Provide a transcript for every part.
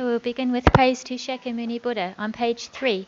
So we'll begin with praise to Shakyamuni Buddha on page 3.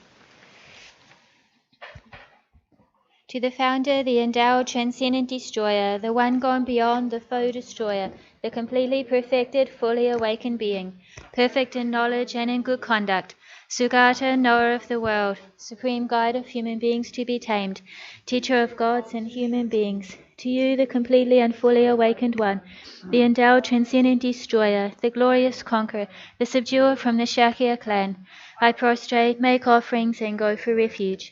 To the founder, the endowed, transcendent destroyer, the one gone beyond, the foe destroyer, the completely perfected, fully awakened being, perfect in knowledge and in good conduct, Sugata, knower of the world, supreme guide of human beings to be tamed, teacher of gods and human beings, to you, the completely and fully awakened one, the endowed, transcendent destroyer, the glorious conqueror, the subduer from the Shakya clan, I prostrate, make offerings, and go for refuge.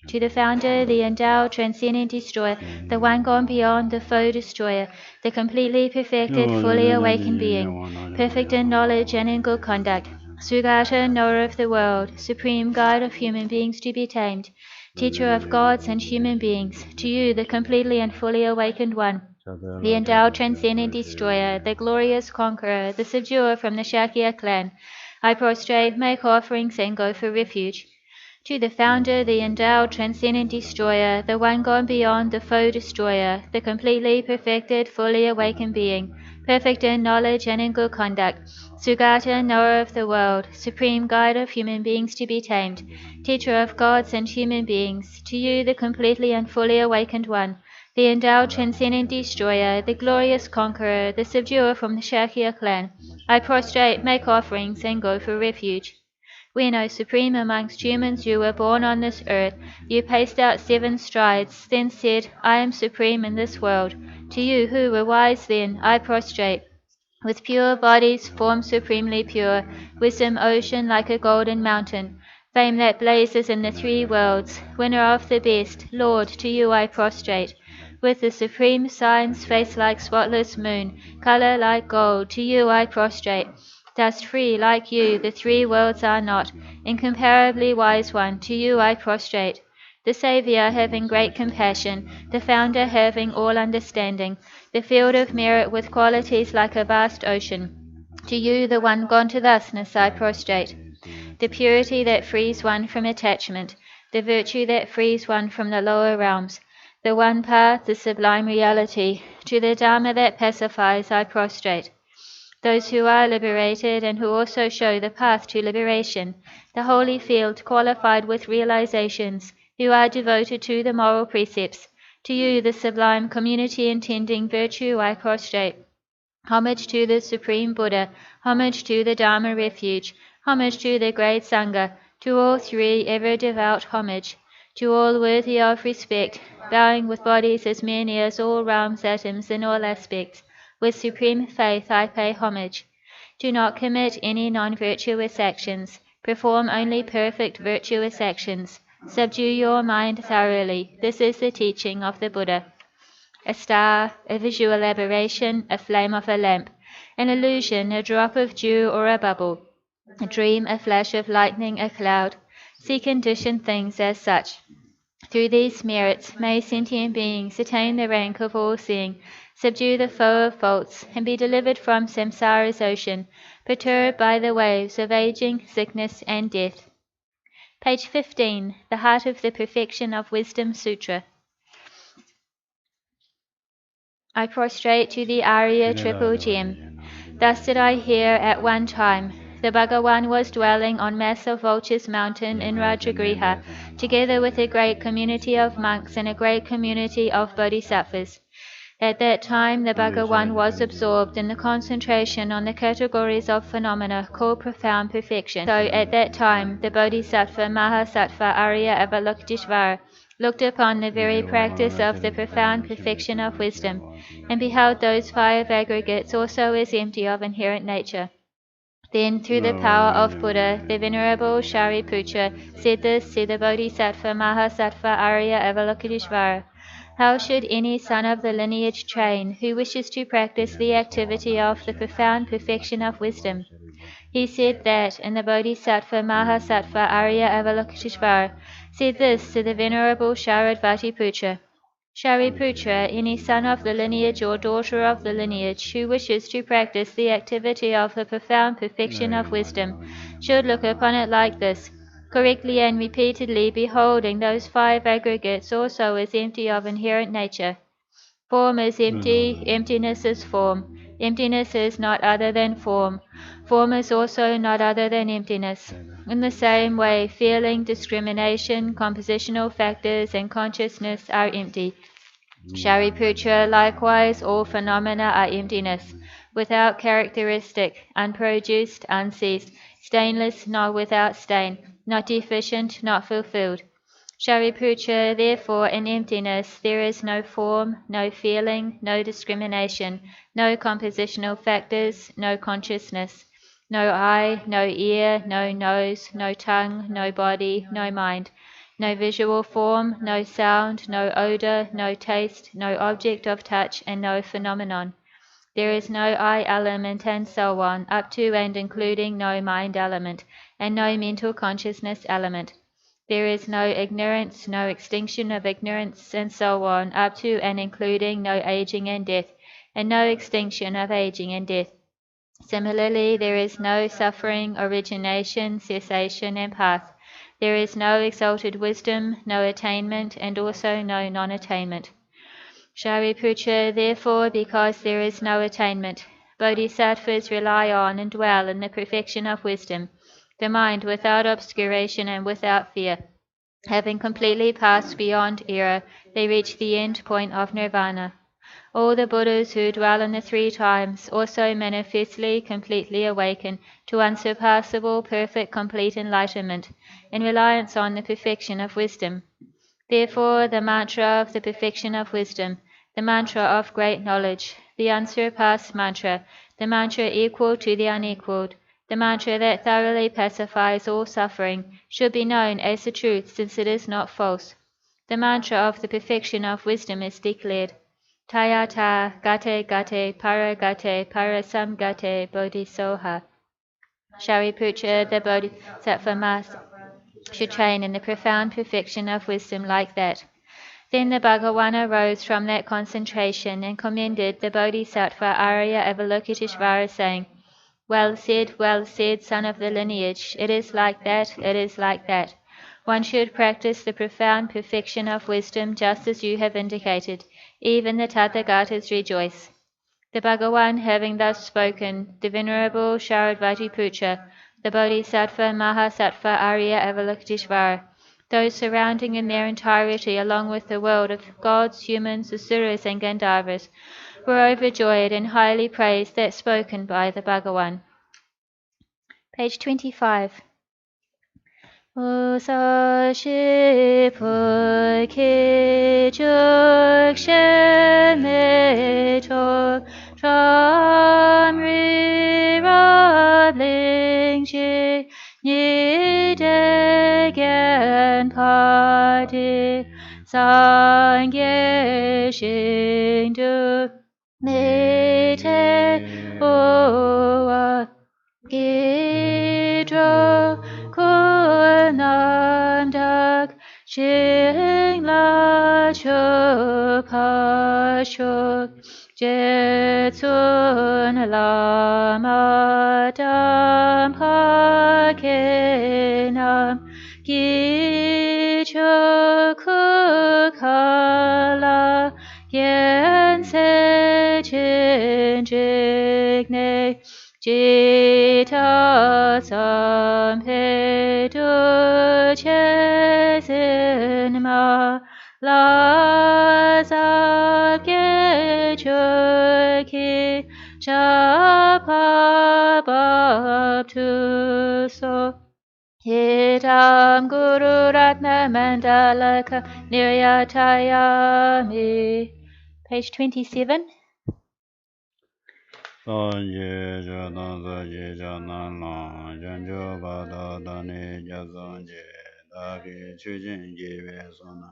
To the founder, the endowed, transcendent destroyer, the one gone beyond, the foe destroyer, the completely perfected, fully awakened being, perfect in knowledge and in good conduct, Sugata, knower of the world, supreme guide of human beings to be tamed, teacher of gods and human beings, to you, the completely and fully awakened one, the endowed, transcendent destroyer, the glorious conqueror, the subduer from the Shakya clan, I prostrate, make offerings, and go for refuge. To the founder, the endowed, transcendent destroyer, the one gone beyond, the foe destroyer, the completely perfected, fully awakened being, perfect in knowledge and in good conduct, Sugata, knower of the world, supreme guide of human beings to be tamed, teacher of gods and human beings, to you, the completely and fully awakened one, the endowed, transcendent destroyer, the glorious conqueror, the subduer from the Shakya clan, I prostrate, make offerings, and go for refuge. When, O Supreme amongst humans, you were born on this earth, you paced out 7 strides, then said, I am supreme in this world. To you who were wise then, I prostrate. With pure bodies, form supremely pure, wisdom ocean like a golden mountain, fame that blazes in the 3 worlds, winner of the best, Lord, to you I prostrate. With the supreme signs, face like spotless moon, color like gold, to you I prostrate. Dust free like you, the 3 worlds are not, incomparably wise one, to you I prostrate. The Saviour having great compassion, the Founder having all understanding, the field of merit with qualities like a vast ocean, to you the one gone to thusness I prostrate. The purity that frees one from attachment, the virtue that frees one from the lower realms, the one path, the sublime reality, to the Dharma that pacifies I prostrate. Those who are liberated and who also show the path to liberation, the holy field qualified with realizations, who are devoted to the moral precepts, to you the sublime community intending virtue I prostrate. Homage to the Supreme Buddha, homage to the Dharma refuge, homage to the great Sangha, to all 3 ever devout homage, to all worthy of respect, bowing with bodies as many as all realms atoms in all aspects. With supreme faith I pay homage. Do not commit any non-virtuous actions. Perform only perfect virtuous actions. Subdue your mind thoroughly. This is the teaching of the Buddha. A star, a visual aberration, a flame of a lamp, an illusion, a drop of dew or a bubble, a dream, a flash of lightning, a cloud. See conditioned things as such. Through these merits may sentient beings attain the rank of all-seeing, subdue the foe of faults, and be delivered from samsara's ocean, perturbed by the waves of aging, sickness, and death. Page 15, The Heart of the Perfection of Wisdom Sutra. I prostrate to the Arya Triple Gem. Thus did I hear at one time. The Bhagawan was dwelling on Mass of Vultures Mountain in Rajagriha, together with a great community of monks and a great community of bodhisattvas. At that time, the Bhagawan was absorbed in the concentration on the categories of phenomena called profound perfection. So at that time, the Bodhisattva Mahasattva Arya Avalokiteshvara looked upon the very practice of the profound perfection of wisdom, and beheld those 5 aggregates also as empty of inherent nature. Then, through the power of Buddha, the Venerable Shariputra said this to the Bodhisattva Mahasattva Arya Avalokiteshvara: How should any son of the lineage train who wishes to practice the activity of the profound perfection of wisdom? He said that, and the Bodhisattva Mahasattva Arya Avalokiteshvara said this to the Venerable Sharadvatiputra: Shariputra, any son of the lineage or daughter of the lineage who wishes to practice the activity of the profound perfection of wisdom should look upon it like this, correctly and repeatedly beholding those 5 aggregates also as empty of inherent nature. Form is empty, emptiness is form. Emptiness is not other than form. Form is also not other than emptiness. In the same way, feeling, discrimination, compositional factors, and consciousness are empty. Shariputra, likewise, all phenomena are emptiness, without characteristic, unproduced, unceased, stainless, not without stain, not deficient, not fulfilled. Shariputra, therefore, in emptiness there is no form, no feeling, no discrimination, no compositional factors, no consciousness, no eye, no ear, no nose, no tongue, no body, no mind, no visual form, no sound, no odor, no taste, no object of touch, and no phenomenon. There is no I element and so on, up to and including no mind element, and no mental consciousness element. There is no ignorance, no extinction of ignorance, and so on, up to and including no aging and death, and no extinction of aging and death. Similarly, there is no suffering, origination, cessation, and path. There is no exalted wisdom, no attainment, and also no non-attainment. Shariputra, therefore, because there is no attainment, bodhisattvas rely on and dwell in the perfection of wisdom, the mind without obscuration and without fear. Having completely passed beyond error, they reach the end point of nirvana. All the Buddhas who dwell in the three times also manifestly completely awaken to unsurpassable, perfect, complete enlightenment, in reliance on the perfection of wisdom. Therefore, the mantra of the perfection of wisdom, the mantra of great knowledge, the unsurpassed mantra, the mantra equal to the unequaled, the mantra that thoroughly pacifies all suffering, should be known as the truth, since it is not false. The mantra of the perfection of wisdom is declared. Tayata gate gate parasam gate bodhisoha. Shariputra, the Bodhisattva master, should train in the profound perfection of wisdom like that. Then the Bhagavan arose from that concentration and commended the Bodhisattva Arya Avalokiteshvara, saying, well said, son of the lineage, it is like that, it is like that. One should practice the profound perfection of wisdom just as you have indicated. Even the Tathagatas rejoice. The Bhagavan, having thus spoken, the Venerable Sharadvatiputra, the Bodhisattva Mahasattva Arya Avalokiteshvara, those surrounding in their entirety, along with the world of gods, humans, asuras, and Gandharvas, were overjoyed and highly praised that spoken by the Bhagavan. Page 25. Usashi Pukhi Juk Sheme Chok Chamri Rabling Chi Ni De Gen Pati Sangye Shindu Mete Owa Gidro Kunandak Shingla Chupashuk Jetsun Lama Hakenam Gichukukala Yense Chinjigne Jita Sampedu Chesinma Lazab Gechuki Chapababtuso Hitam Guru Ratna Mandalaka Niryatayami. Page 27. Sanje Jadan Saje Jadan Lang Janjo Bada Dani Jazanje Dagi Chujin Jive Sona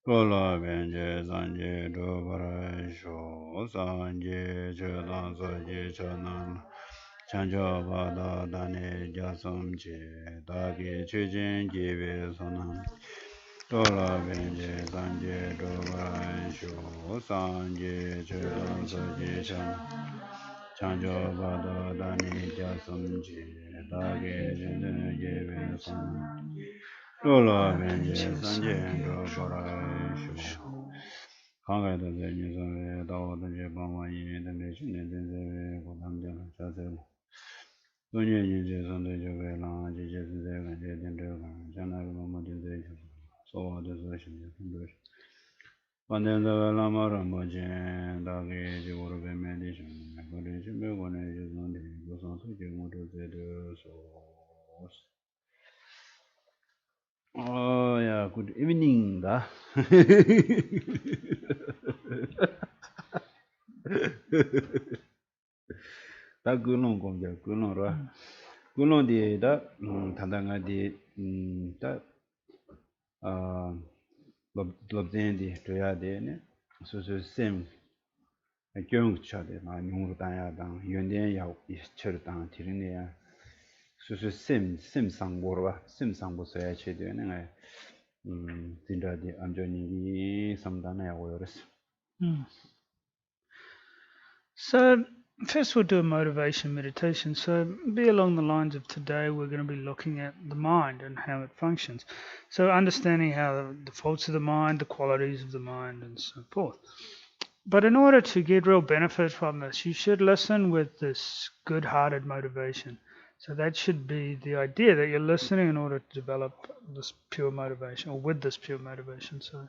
Kola Benje Sanje Dobara Sho Sanje Jadan Saje Jadan Janjo Bada Dani Jazanje Dagi Chujin Jive Sona Kola Benje Sanje Dobara Sho Sanje Jadan Saje Jadan Chanjo Bada Dani Jasumji Dagi Jindu Jebe Son Lola Benje Sanje Ndo Bora Shu 강가에도 다오든지 방와이 내시는 데에 고담되는 자세로 돈이 이제 선대 저게랑 이제 세대가 이제 된대로 전화로 너무 된대 소화돼서 신경 좀 반대로 라마라 뭐지 다게 지고로 배매디션 그래 좀 매고네 이제 선대 무슨 소리 모두 되어서 yeah, good evening. Da. Da gunung komja gunung ra. Gunung di da tandanga di da lobden di toya de ne. So sem gyong cha de na nyung da ya dang yuen dian ya cher dang tirin ne ya. So sem sang bo ra. Sem sang bo so ya che de ne. Tinda di amjoni gi samdana ya go yores. So, first we'll do a motivation meditation. So, be along the lines of today, we're going to be looking at the mind and how it functions. So, understanding how the faults of the mind, the qualities of the mind, and so forth. But in order to get real benefit from this, you should listen with this good hearted motivation. So, that should be the idea that you're listening in order to develop this pure motivation, or with this pure motivation. So,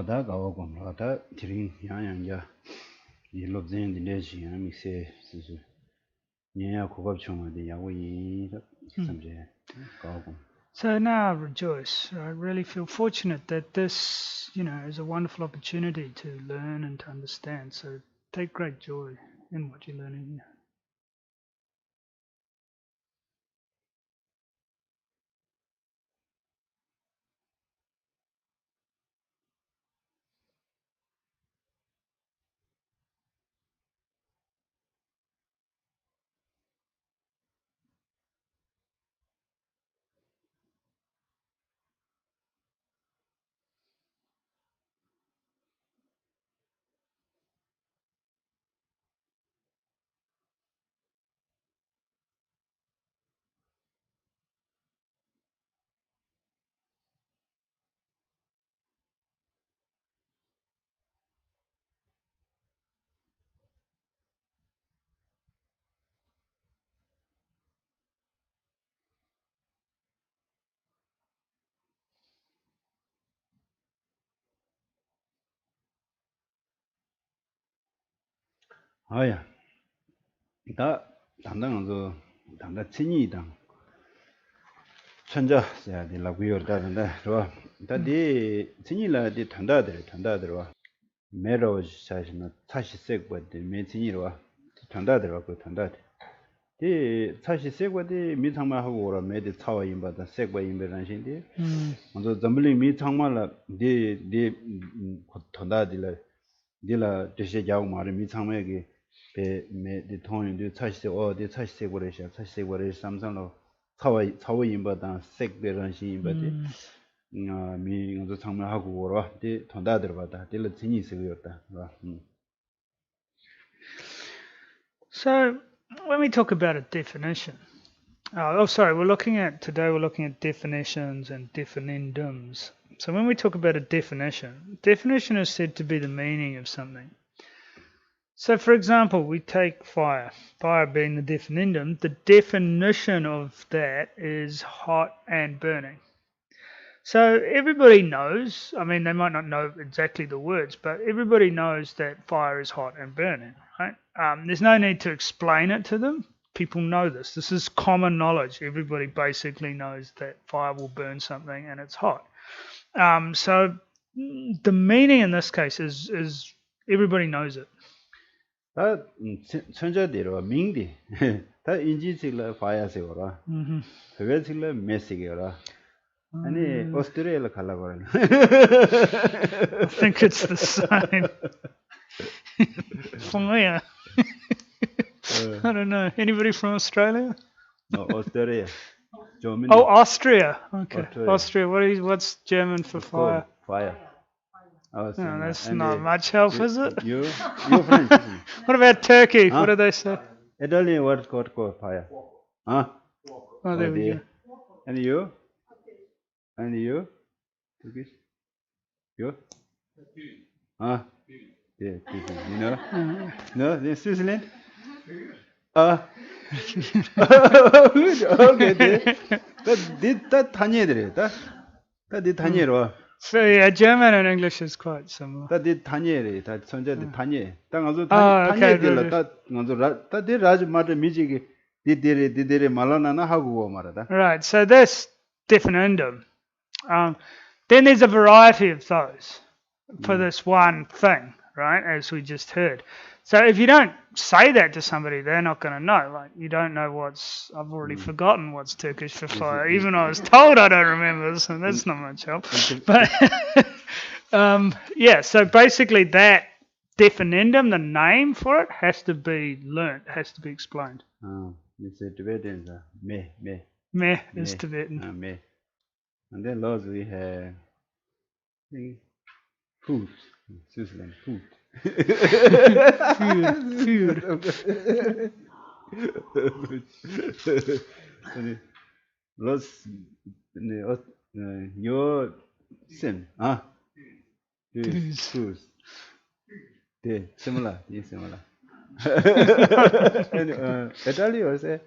Da gawa gom da tiring yang ya yi lobzen di leji yang mi se su nian ya kugab chunga di ya wo yi da samje gawa gom. So now rejoice. I really feel fortunate that this, is a wonderful opportunity to learn and to understand. So take great joy in what you're learning here. 아야. 다 당당한 당다 친이당. 천자 해야지 라고요 다른데. 저 다디 친이라디 단다들어. 메로 사실은 사실 세고데 메친이로 단다들어 그 단다들. 이 사실 세고데 미상만 하고 오라 메디 차와 임바다 세고 임베란신데. 먼저 점블리 미상만라 디 단다들라 딜라 되게 자고 말이 미상매기 베메디 통인데 사실 어디 사실 세고래셔 사실 세고래 삼성로 차와 임바다 색베란신 임바데. 미 먼저 상면하고 오라 디 돈다 들어봤다 딜러 진이 쓰고였다 봐. So when we talk about a definition, sorry, we're looking at definitions and definendums. So when we talk about a definition is said to be the meaning of something. So for example, we take fire being the definendum. The definition of that is hot and burning. So everybody knows, I mean, they might not know exactly the words, but everybody knows that fire is hot and burning, right? There's no need to explain it to them. People know this. This is common knowledge. Everybody basically knows that fire will burn something and it's hot. So the meaning in this case is everybody knows it. 다 천자대로 민디 다 인지질라 파야세요라 그게질라 메시게요라 아니 오스트레일리아 갈라고 그러네. I think it's the same. Fire. I don't know. Anybody from Australia? No, Australia. Germany. Oh, Austria. Okay. Austria. What's German for fire? Fire. No, that's not much help, is it? You're French. What about Turkey? What do they say? Italian word called fire. Huh? Oh, there we go. And you? And you? Turkish? You? Huh? Yeah, you know? No, in Switzerland? Okay, that Tanya, that Tanya. So yeah, German and English is quite similar. that did Tanya, that Sonja Tanya. Tangazo okay, Tanya, that did Raj Mata Mijiki, did Malana Hagu Marada. Right, so this definiendum. Then there's a variety of those for this one thing, right, as we just heard. So if you don't say that to somebody, they're not going to know. Like, you don't know I've already forgotten what's Turkish for fire. Even I was told I don't remember, so that's not much help. But, yeah, so basically that definiendum, the name for it, has to be learnt, has to be explained. It's a Tibetan, me. Meh is Tibetan. Me. And then laws we have food, Switzerland, food. Food. Lots your sin, food. Similar. And Italy say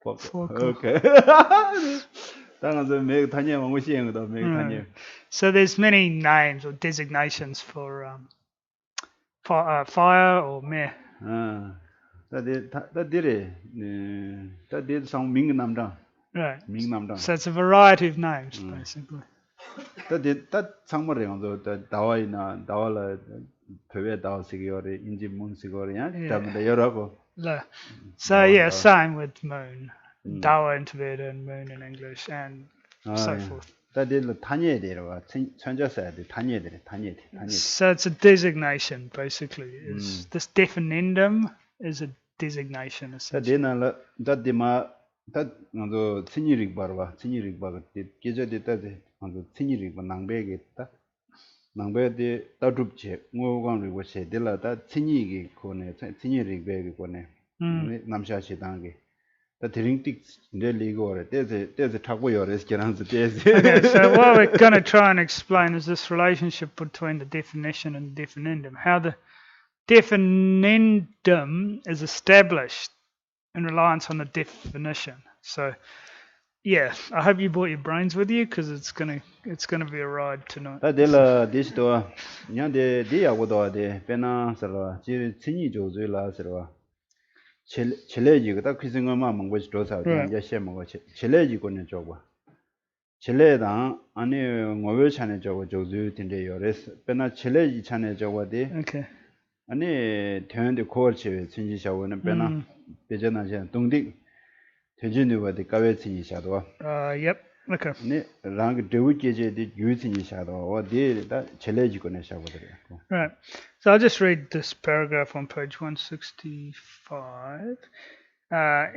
okay. So there's many names or designations for fire or meh. That did some Ming Namdang. Right. Ming Namdang. So it's a variety of names, basically. That somewhere on the Dawai Dawala Peve Daw Sigori, Inji Moon Sigori, the Yoroko. So yeah, same with moon. Dawa in Tibetan, moon in English, and so forth. That did the Tanya there, Chandra said Tanya. So it's a designation, basically. This definiendum is a designation. That on the Tinirik Barba, Gija on the Tinirik Nangbegeta. Nangbe de Tadupche, Mogan was said, Dilla that Tinigi Kone, Tinirik baby Kone, Namshashi Dangi. That ring ticks daily gore. There's a taco or restaurant. Okay, so what we're going to try and explain is this relationship between the definition and the definiendum. How the definiendum is established in reliance on the definition. So yeah, I hope you brought your brains with you because it's gonna be a ride tonight. 다 될라 디스도 냐데 디야고도 데 페나 서로 지 친이 조조라 서로 첼레지 그다 크싱어마 먹고 조사 Right. 이제 셰 먹고 첼레지 거는 저거 첼레당 아니 ngowe chane 저거 조조 된데 요레스 페나 첼레지 chane 저거데 Okay. 아니 대현데 코어치 친지 샤워는 페나 베제나제 동디 대진이와데 까베 친지 샤도 Yep. Okay. 네 랑 데우제제데 유친지 샤도 어디다 첼레지 거는 샤고들 Right. So I'll just read this paragraph on page 165.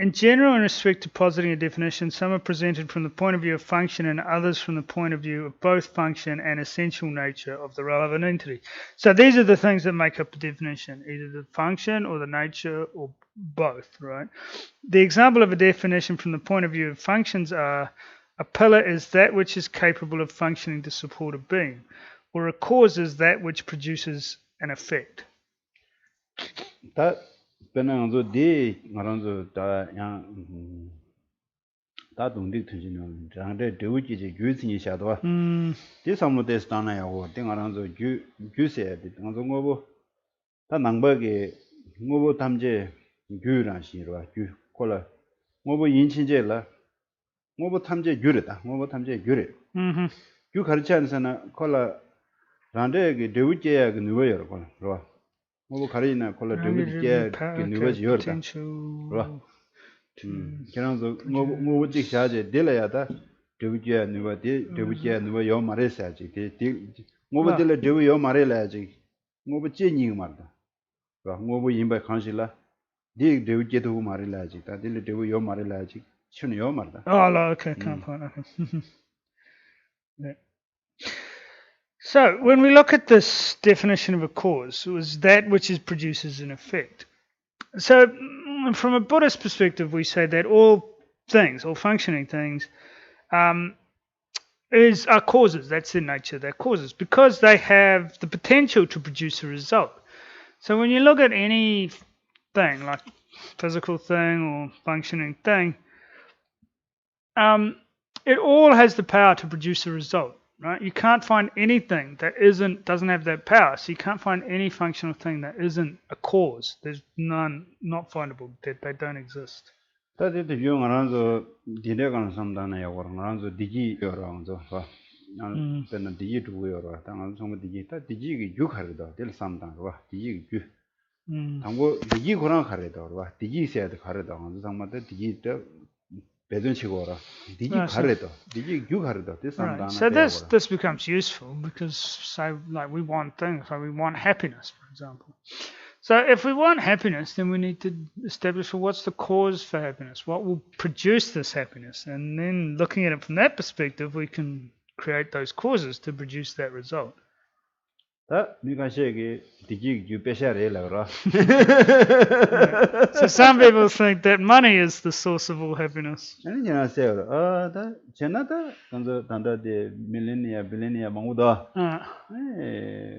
In general, in respect to positing a definition, some are presented from the point of view of function and others from the point of view of both function and essential nature of the relevant entity. So these are the things that make up the definition, either the function or the nature or both, right? The example of a definition from the point of view of functions are: a pillar is that which is capable of functioning to support a beam, or a cause is that which produces an effect. 다 변한도 디 말한도 다야 다 동디 틀지는 장데 데우지지 유진이 샤도 디 사무데스 다나야고 땡아란도 규세 당도 뭐고 다 낭박에 뭐고 담제 규란 시로 규 콜라 뭐고 인친제라 뭐고 탐제 규르다 뭐고 탐제 규르 규 가르치 않으나 콜라 란데게 데우제야 그 누워요 콜라 그러 뭐고 가리나 콜라 데우제야 그 누워지 요르다 그러 그래서 뭐고 직사제 딜야다 데우제야 누워디 데우제야 누워 요 말해야지 뭐고 딜 데우 요 말해야지 뭐고 찌니 말다 그러 뭐고 임바 간실라 디 데우제도 말해야지 다 딜 데우 요 말해야지 춘 요 말다 Oh, okay, can't find it. Yeah. So when we look at this definition of a cause, it was that which produces an effect. So from a Buddhist perspective, we say that all things, all functioning things, are causes. That's their nature. They're causes because they have the potential to produce a result. So when you look at any thing, like physical thing or functioning thing, it all has the power to produce a result, right? You can't find anything that doesn't have that power. So you can't find any functional thing that isn't a cause. There's none, not findable, that they don't exist. 다들 유용한서 디레가는 삼다나야 거랑서 디지 여랑서 봐. 나는 디지 두고요. 당한 정말 디지 다 디지가 육하르다. 될 삼단 봐. 디지 유. 당고 디지 고랑 가르다. 봐. 디지 세야도 가르다. 정말 디지 배전치고라. 디지 가르다. 디지 육하르다. 될 삼단. So this becomes useful because say like we want things, like we want happiness, for example. So if we want happiness, then we need to establish what's the cause for happiness, what will produce this happiness, and then looking at it from that perspective, we can create those causes to produce that result. 다 미가시에게 디지 유 배샤래라라. So some people think that money is the source of all happiness. 아니 지나세요. 다 제나다 건저 단다데 밀레니아 빌레니아 망우다.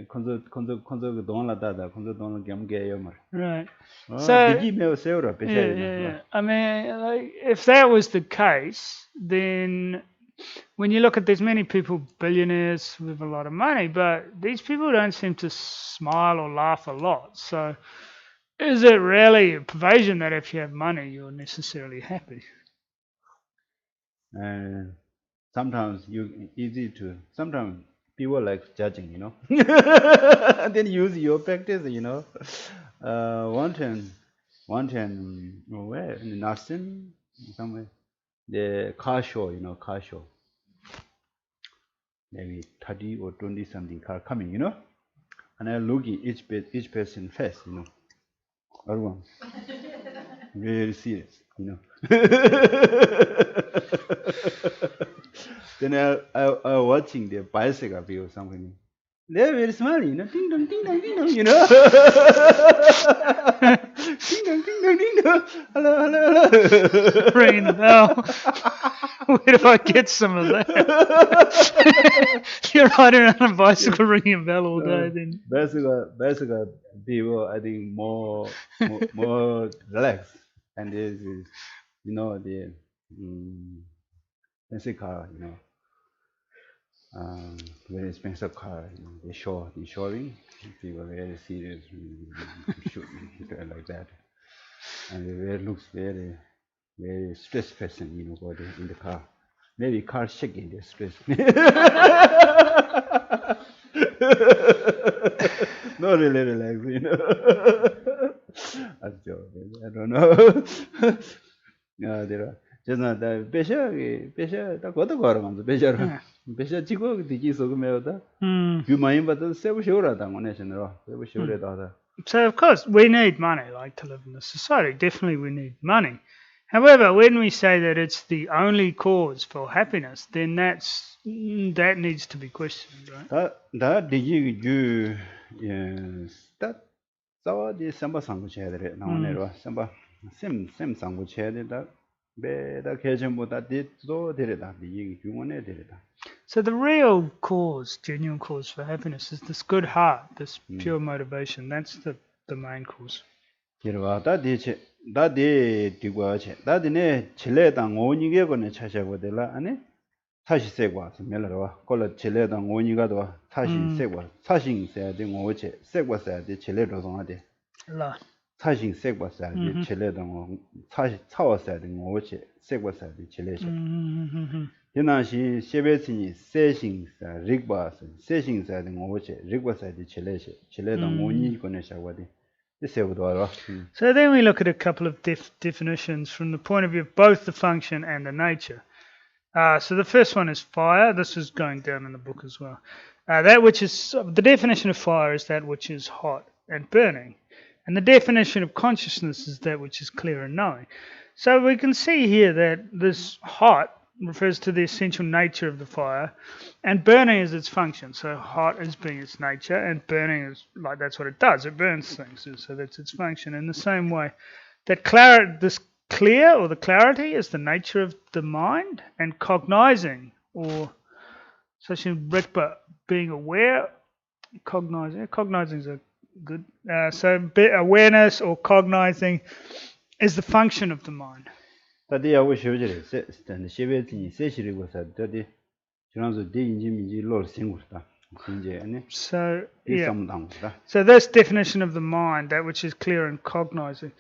건저 돈라다다 건저 돈을 겸게요 말. Right. So 디지 메오세요라 배샤래. Yeah. I mean, like, if that was the case, then when you look at there's many people, billionaires with a lot of money, but these people don't seem to smile or laugh a lot. So is it really a pervasion that if you have money, you're necessarily happy? Sometimes sometimes people like judging, you know. Then use your practice, you know. One time, where in Austin, somewhere, the car show, you know, maybe 30 or 20 something car coming, you know, and I look at each person face, you know, everyone, very serious, you know. Then I watching the bicycle view or something. They're very smiley, you know, ding dong, you know. Ding dong, hello. Ringing the bell. Where do I get some of that? You're riding around on a bicycle ringing a bell all day then. Bicycle people, I think more relaxed, and this is, you know, fancy car, very expensive car, they showing, people very serious, shooting like that, and it very, looks very, very stressed person, in the car. Maybe car shaking, they're stressed. Not really relaxed, That's joke. I don't know. There are just not that pesha, the got the government, pesha chico, the key so melta. You mind, but the seven sure at the sure. So of course we need money, like to live in this society. Definitely we need money. However, when we say that it's the only cause for happiness, then that needs to be questioned, right? That did you yes that so the samba sangu chedre na onero samba same sangu chedre that be da kejem boda dit do dire da di humone dire da. So the real cause, genuine cause for happiness is this good heart, this pure motivation. That's the main cause. Kirwa da di digwa che da di ne chile da ngoni ge ko ne chasha bodela ane 사시 세과 mel로 콜라 칠레다 오니가도 사신 세과 사신 세야 돼 오체 세과 세야 돼 칠레로 동하대 라 사신 세과 세야 돼 칠레다 사시 차와 세야 돼 오체 세과 세야 돼 칠레시 이나시 세베스니 세신 사 릭바스 세신 세야 돼 오체 릭바 세야 돼 칠레시 칠레다 오니 거네샤와데 So then we look at a couple of definitions from the point of view of both the function and the nature. So the first one is fire. This is going down in the book as well. The definition of fire is that which is hot and burning. And the definition of consciousness is that which is clear and knowing. So we can see here that this hot refers to the essential nature of the fire, and burning is its function. So hot is being its nature, and burning is like that's what it does. It burns things. So that's its function. In the same way, that this clear or the clarity is the nature of the mind, and cognizing or such in being aware, cognizing is a good. So awareness or cognizing is the function of the mind. 다디 하고 쉬어지래. 세베티 세시리고 사더디 지난주 대인지민지 롤 생고다. 이제 아니. So yeah. 삼당다. So this definition of the mind, that which is clear and cognizing.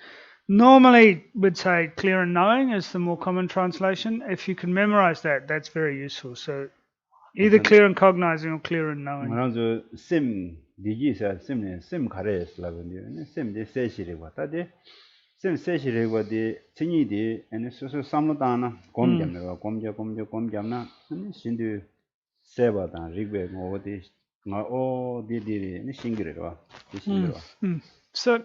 Normally, we'd say clear and knowing is the more common translation. If you can memorize that, that's very useful. So either clear and cognizing or clear and knowing. 먼저 심 디기사 심 가레스라고요. 심 세시리고 다디 심 세시리고디 진이디 아니 소소 삼로다나 곰점이고 곰점나 아니 신도 세바다 리베 뭐디 디디리 아니 싱기르와 디싱기르와. So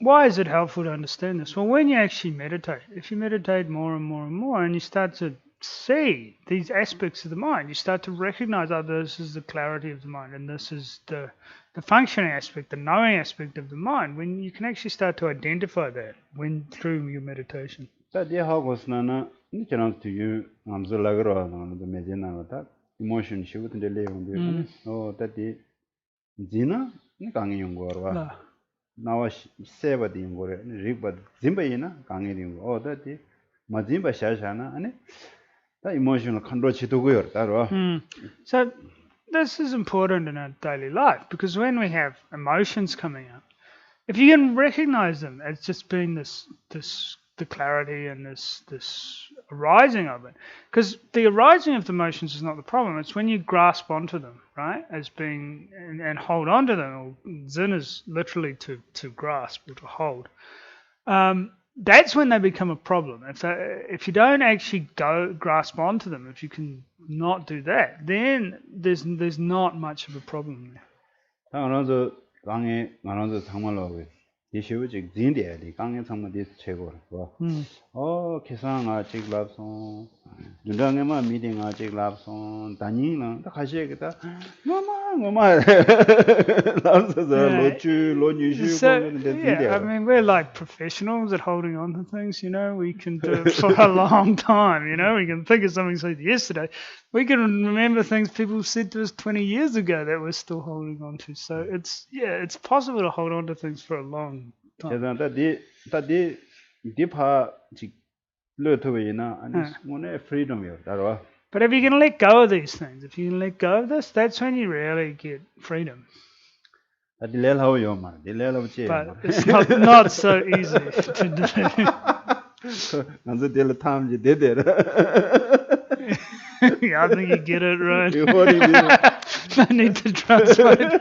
why is it helpful to understand this? Well, when you actually meditate, if you meditate more and more and more, and you start to see these aspects of the mind, you start to recognize, this is the clarity of the mind, and this is the functioning aspect, the knowing aspect of the mind, when you can actually start to identify that through your meditation. Emotion 나와 세바디 거래 리바 짐바이나 강에린 거 어디 마짐바 샤샤나 아니 다 이모셔널 컨트롤 지도고요 따로. So this is important in our daily life, because when we have emotions coming up, if you can recognize them as just being the clarity and this arising of it, because the arising of the emotions is not the problem. It's when you grasp onto them, right, as being and hold onto them. Or Zen is literally to grasp or to hold. That's when they become a problem. If you don't actually grasp onto them, if you can not do that, then there's not much of a problem there. 나는 강에 정말로 디시우직 진대리 강에 정말 디 최고로. 계산 아직 랍송 윤당에만 미팅 아직 랍송 다니는 다 가셔야겠다. 뭐마 나서서 로뉴슈 I mean, we're like professionals at holding on to things, we can do it for a long time, we can think of something said yesterday. We can remember things people said to us 20 years ago that we're still holding on to. So it's possible to hold on to things for a long time. 디파 직 lötö위나 아니 뭐네 freedom이요. 따로 But if you can let go of these things, if you can let go of this, that's when you really get freedom. But it's not so easy to do. Yeah, I think you get it right. I need to translate.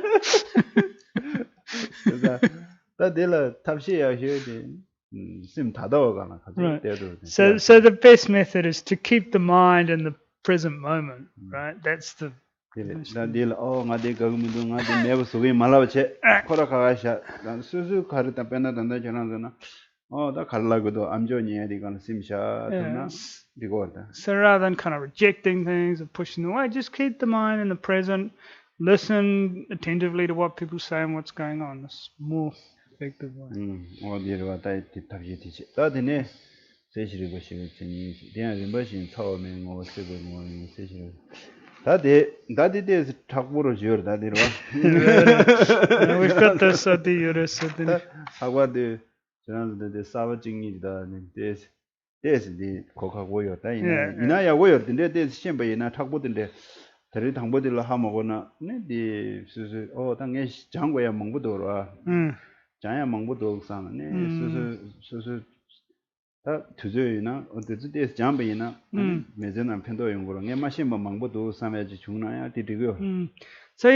Right. So the best method is to keep the mind in the present moment, right? That's the So rather than kind of rejecting things or pushing them away, just keep the mind in the present. Listen attentively to what people say and what's going on. It's more effective way. We've got this at the Eurus. 다리 당보들로 하먹거나 네디 수수 당에 장고야 먹부도라 자야 먹부도 상네 수수 다 투저이나 어디지 잠베이나 매전한 편도 연구로 내 마신 먹부도 삼야지 중나야 디디고 So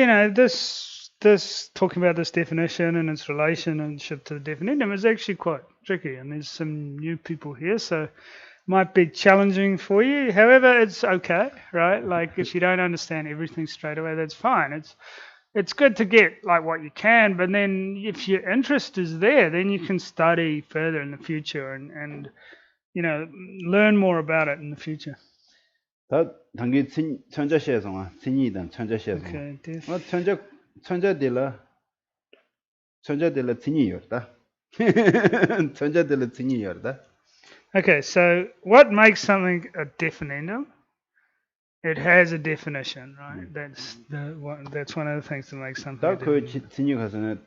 this talking about this definition and its relationship to the definition is actually quite tricky, and there's some new people here, so might be challenging for you. However, it's okay, right? Like if you don't understand everything straight away, that's fine. It's good to get like what you can, but then if your interest is there, then you can study further in the future and learn more about it in the future. 다 당기 천자시에서 신이든 천자시에서 천자들라 신이였다. 천자들라 신이였다. Okay, so what makes something a definitum? It has a definition, right? That's one of the things that makes something a definitum.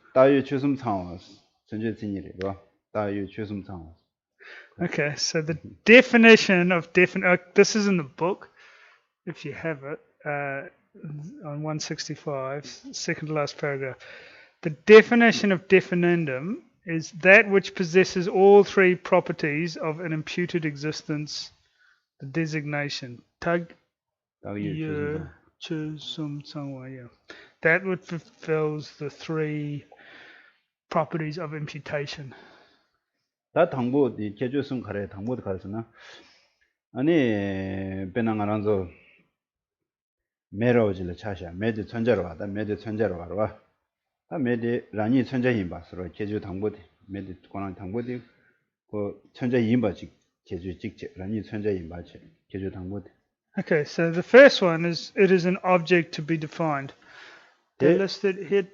Okay, so the definition of this is in the book, if you have it, on 165, second to last paragraph. The definition of definitum is that which possesses all three properties of an imputed existence, the designation. That which fulfills the three properties of imputation. 다 당보디 제주성 가래 당보도 가르스나 아니 배낭하란서 메로질 차샤 메디 천자로 와다 메디 천자로 와라 다 메디 라니 천자인 바스로 제주 당보디 메디 권한 당보디 그 천자인 바지 제주 직접 라니 천자인 바지 제주 당보디. Okay, so the first one is it is an object to be defined. They're listed here.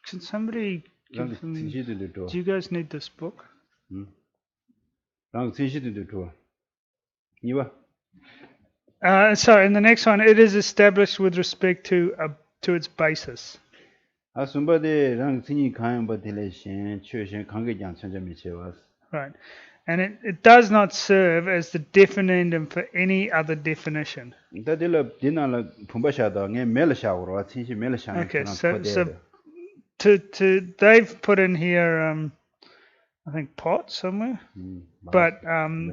Can somebody give me? Do you guys need this book? So in the next one, it is established with respect to its basis. Right, and it does not serve as the definitum for any other definition. Okay, so they've put in here. I think pot somewhere, but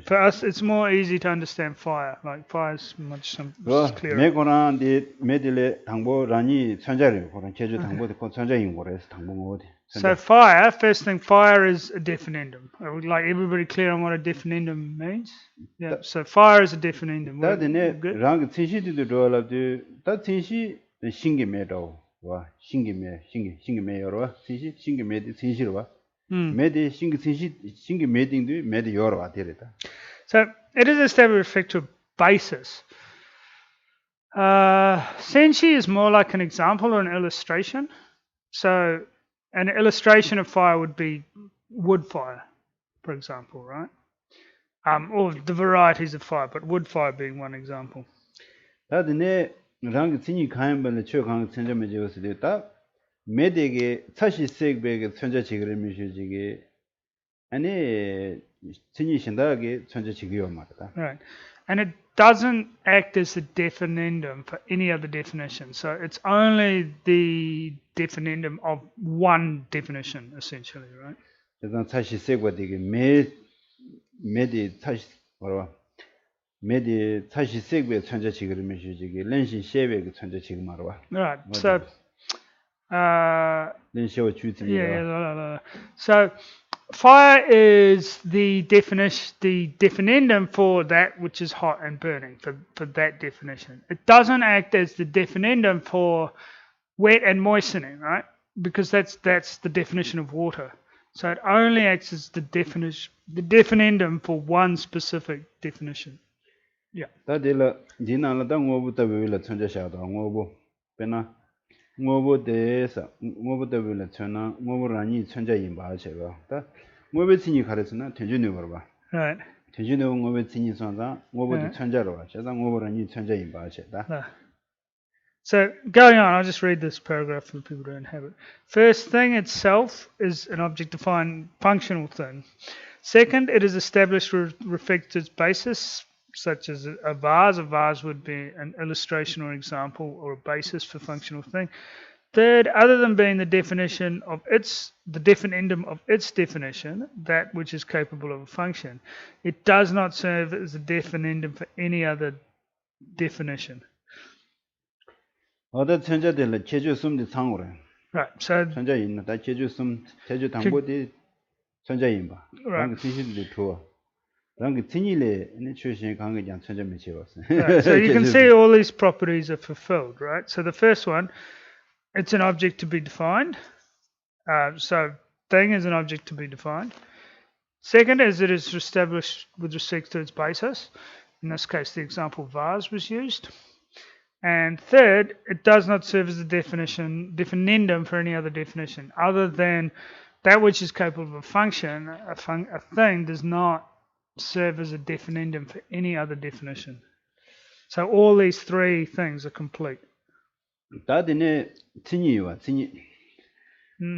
for us it's more easy to understand fire. Like fire is much clearer. So fire, first thing, fire is a definitum. Like everybody clear on what a definitum means? Yeah. So fire is a definitum. So it is established with respect to a basis. Senshi is more like an example or an illustration. So an illustration of fire would be wood fire, for example, right? Or the varieties of fire, but wood fire being one example. 메디게 사시색백의 천자지기를 미시지기 아니 진이 신다게 천자지기요 말이다. Right, and it doesn't act as the definendum for any other definition. So it's only the definendum of one definition, essentially, right? 그래서 다시 세고 되게 매디 다시 뭐라 매디 다시 세고의 천재 지그러면 시지게 렌시 셰베의 천재 지금 말아 봐. Right. So 렌시와 주티야. So fire is the definendum for that which is hot and burning, for that definition. It doesn't act as the definendum for wet and moistening, right? Because that's the definition of water. So it only acts as the definendum for one specific definition. Yeah. 다들 지나라다 뭐부터 왜를 천재샤다 뭐부 배나 뭐부대에서 뭐부터 왜를 천나 뭐부라니 천재인 바셔가 다 뭐베친이 가르스나 대준이 버봐. Right. 대준이 뭐베친이 선다 뭐부터 천재로 와. 제가 뭐부라니 천재인 바셔다. So going on, I'll just read this paragraph for people who don't have it. First, thing itself is an object-defined functional thing. Second, it is established with respect to its basis, such as a vase. A vase would be an illustration or example or a basis for functional thing. Third, other than being the definition of the definendum of its definition, that which is capable of a function, it does not serve as a definendum for any other definition. 어떤 천재들 제주 숨도 상으로. Right. So 천재 있는 다 제주 숨 제주 당보디 천재인 바. Right. 그 진실도 좋아. 그 진실에 있는 출신 강의장 천재면 지었어. Right. So you can see all these properties are fulfilled, right? So the first one, it's an object to be defined. So thing is an object to be defined. Second is it is established with respect to its basis. In this case, the example vase was used. And third, it does not serve as a definendum for any other definition, other than that which is capable of a function. A thing does not serve as a definendum for any other definition. So all these three things are complete. 다디네 진이와 진이.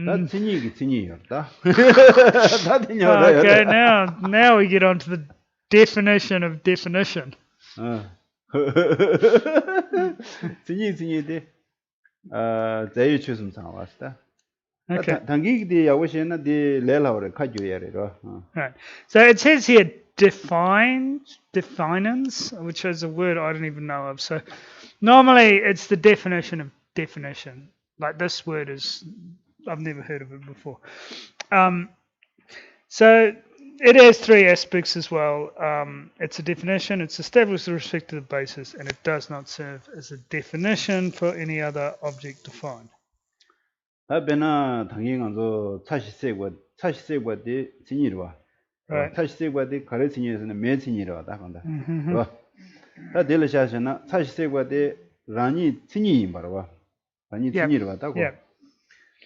다 진이기 진이였다. Okay, now we get on to the definition of definition. 진이데 자유 추심 상왔다. Okay. 당기기디 야고시나 디 레라오레 카주야레로. Right. So it says here definans, which is a word I don't even know of. So normally it's the definition of definition. Like this word is, I've never heard of it before. So it has three aspects as well. It's a definition, it's established with respect to the basis, and it does not serve as a definition for any other object defined. 아베나 당행한도 차시세고디 진이로와. 차시세고디 가르치니에서는 매진이로다 간다. 다 델샤샤나 차시세고디 라니 진이 말와. 라니 진이로다고.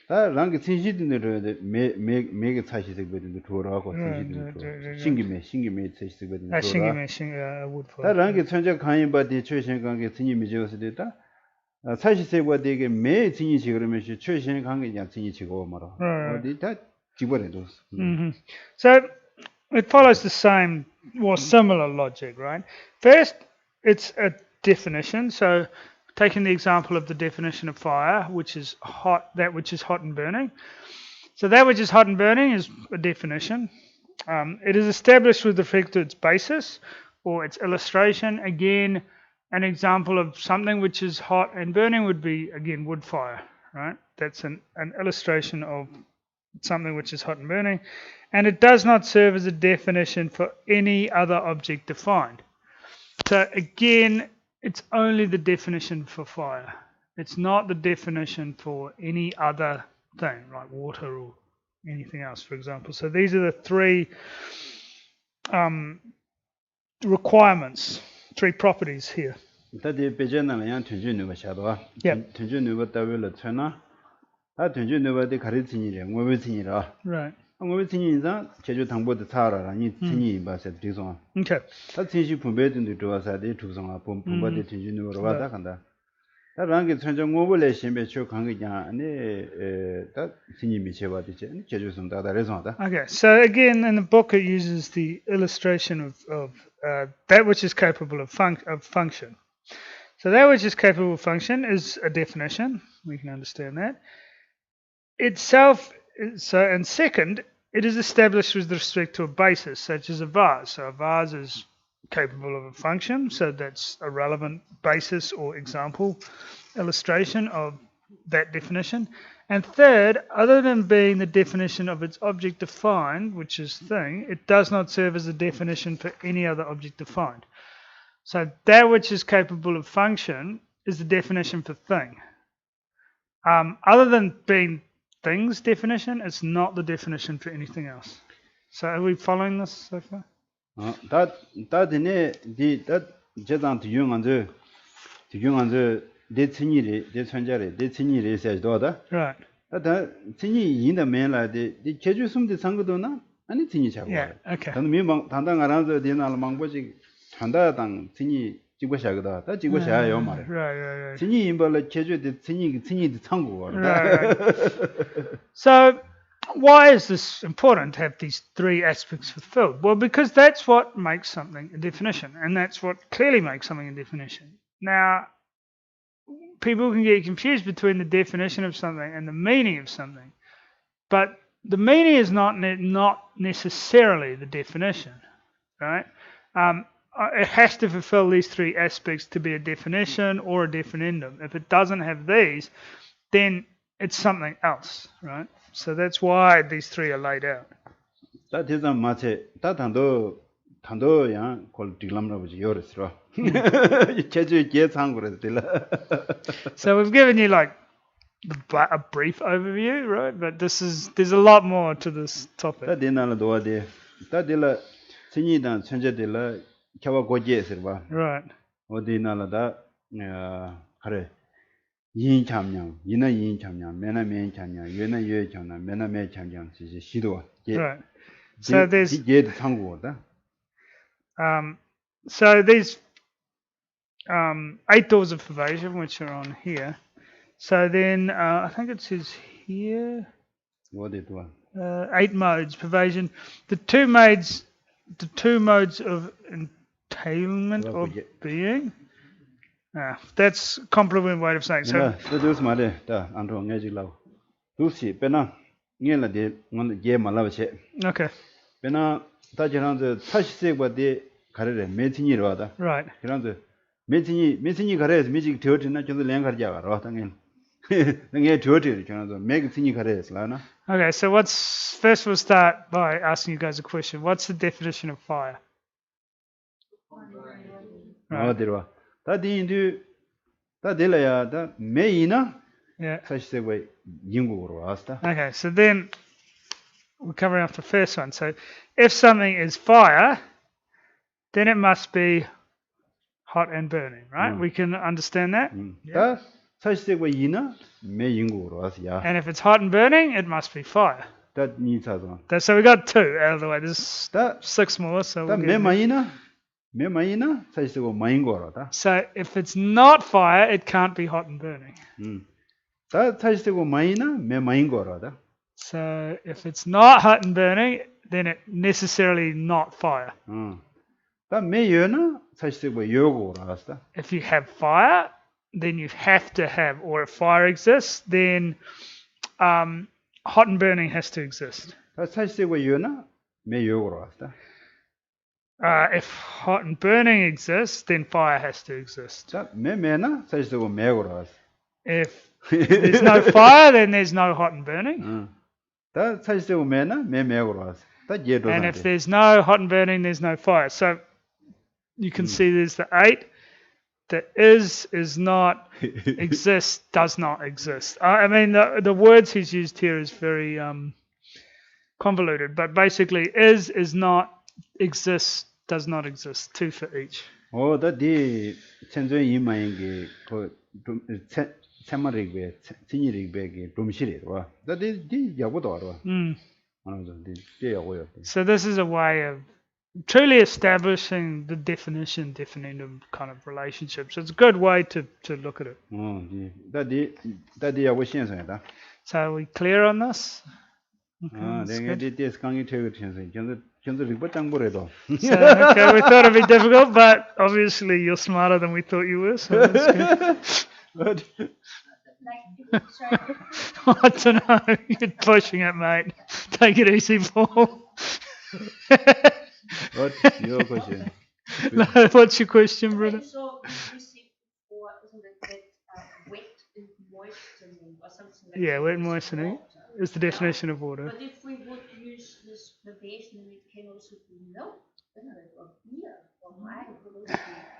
다 랑게 진시드네로 매게 차시세고디 돌아가고 진시드. 신기매 차시세고디 돌아. 신기매 would for. 다 랑게 천재 강인바디 최신강게 진이미 제거스데다. 사실세과 되게 매 진이지 그러면 최신 관계냐 진이지고 말아. 어디 다 집어내도. So it follows the same or similar logic, right? First, it's a definition. So taking the example of the definition of fire, which is hot, that which is hot and burning. So that which is hot and burning is a definition. It is established with respect to its basis or its illustration. Again, an example of something which is hot and burning would be, again, wood fire, right? That's an illustration of something which is hot and burning. And it does not serve as a definition for any other object defined. So again, it's only the definition for fire. It's not the definition for any other thing, like water or anything else, for example. So these are the three requirements. Three properties here. 다들 배제나는 양 tunjunu가 샤도와. tunjunu가 따위를 쳐나. 다 tunjunu가데 가르치니래. 뭐베치니라. Right. 뭐베치니자 제주 당보도 사라라. 니 진이 바세 뒤송. Okay. 다 진시 분배된데 들어와서데 두송아 분바데 tunjunu가 와다 간다. 다 랑게 천정 오버레 심베 초 관계냐 아니 다 신임이 제가 되지 아니 제주선 다다 레송하다. Okay, so again in the book it uses the illustration of that which is capable of function. So that which is capable of function is a definition. We can understand that. Itself, so and second, it is established with respect to a basis, such as a vase. So a vase is capable of a function, so that's a relevant basis or example, illustration of that definition. And third, other than being the definition of its object defined, which is thing, it does not serve as a definition for any other object defined. So that which is capable of function is the definition for thing. Other than being thing's definition, it's not the definition for anything else. So are we following this so far? 다 되네 디다 제단 뒤용한저 대친이래 대천자래 대친이래 해서도다. Right. 다 친이 인다 맨라데 디 제주 숨데 상거도나 아니 친이 잡고. Yeah. Okay. 단 미망 단당 알아서 되나라 망보지 단다당 친이 지고샤거다. 다 지고샤요 말이야. Right. 친이 임벌 제주데 친이도 창고. Right. So why is this important to have these three aspects fulfilled? Well, because that's what makes something a definition, and that's what clearly makes something a definition. Now, people can get confused between the definition of something and the meaning of something, but the meaning is not necessarily the definition, right? It has to fulfill these three aspects to be a definition or a definiendum. If it doesn't have these, then it's something else, right? So that's why these three are laid out. 다 대단 마체 다 단도야 콜 딜람라버지 요르스로. 제주 예상으로 들라. So we've given you like a brief overview, right? But there's a lot more to this topic. 다 되나라 도와데. 다 들라 신이단 천재들라 켜와 고지에서 Right. 어디나라다 그래. yin chamnyang, yina yin chamnyang, mena men chamnyang, yena yue chamnyang, mena me chamnyang, 시도. Right. So there's 상고다. so these 8 doors of pervasion, which are on here. So then I think it says here what it was. 8 modes pervasion. The two modes of entailment of being. That's a complement way of saying so. Those mother, Andrew Ngajilao. Lucy, Pena, Nila de Malavache. Okay. Pena, Tajan the touch say what they carried, Metini rather. Right. Metini carries music to it, not to the Langar Java, Rottangin. Then get to it, make Tini carries, Lana. Okay, so first we'll start by asking you guys a question. What's the definition of fire? Oh, there were. That into that delaya, that mayina, such a way, Yingu Rasta. Okay, so then we're covering off the first one. So if something is fire, then it must be hot and burning, right? We can understand that. That such a way, Yina, may Yingu Rasta. And if it's hot and burning, it must be fire. That needs us on. So we got 2 out of the way. There's that 6 more. So that Memayina, such a way, so if it's not fire, it can't be hot and burning. That such a way, Memayingora. So if it's not hot and burning, then it necessarily not fire. That mayona, such a way, Yogo. If you have fire, then you have to have, or if fire exists, then hot and burning has to exist. That such a way, Yona, may Yogo. If hot and burning exists, then fire has to exist. If there's no fire, then there's no hot and burning. And if there's no hot and burning, there's no fire. So you can see there's the 8. The is not, exists, does not exist. I mean, the words he's used here is very convoluted, but basically is not, exists, does not exist. 2 for each. Oh, that the Chandrakirti Samarigbe, Tinirigbe, Dumshiri, that is the Yabodoro. So this is a way of truly establishing the definition kind of relationships. It's a good way to look at it. So are we clear on this? Okay, so, okay, we thought it'd be difficult, but obviously you're smarter than we thought you were, so that's good. I don't know. You're pushing it, mate. Take it easy, Paul. What's your question? No, what's your question, brother? So you said before, isn't it that wet is moistening or something like Yeah, that? wet and moistening is the definition of water. But if we would use this version, it can also be milk, isn't it? Or beer, or wine, it would also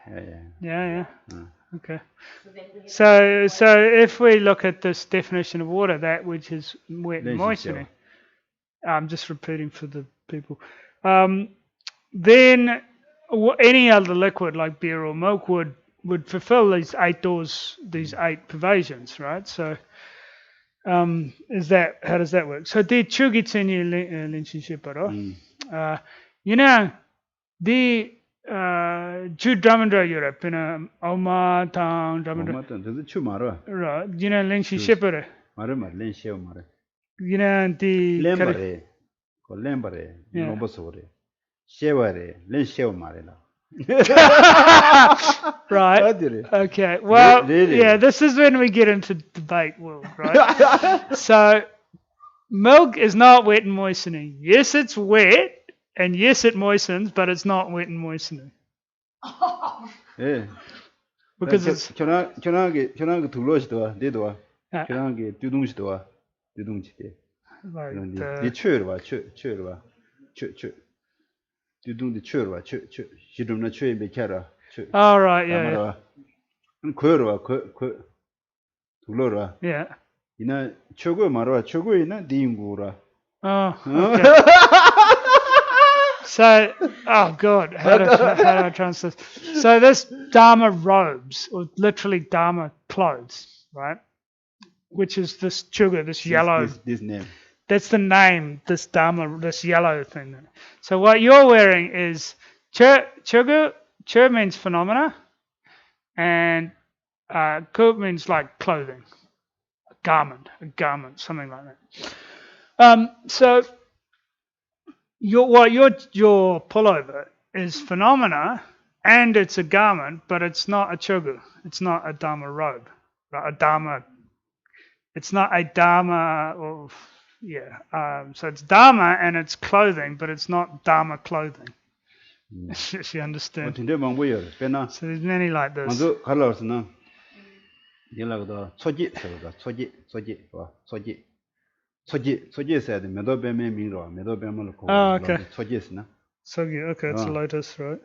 be. Yeah. Okay. So then we have So if we look at this definition of water, that which is wet and moistening, I'm just repeating for the people. Then any other liquid like beer or milk would fulfill these eight pervasions, right? So how does that work? So the chugitsenyi linshishiparo. The Dramandra Europe in a Oma town Dramandra. Right, linshishipare. The right. Okay. Well, yeah, this is when we get into debate world, right? So milk is not wet and moistening. Yes, it's wet, and yes, it moistens, but it's not wet and moistening. Because it's all right, yeah. Yeah. Oh, okay. So, oh God, how do I translate? So this Dharma robes, or literally Dharma clothes, right? Which is this sugar, this yellow. This name. That's the name, this Dharma, this yellow thing. So what you're wearing is chugu. Chur means phenomena, and ku means like clothing, a garment, something like that. So your pullover is phenomena, and it's a garment, but it's not a chugu. It's not a Dharma robe, right? A Dharma. It's not a Dharma. So it's Dharma and it's clothing, but it's not Dharma clothing. If you understand. So there's many like this. Oh, okay. Sogi, okay, it's a lotus, right?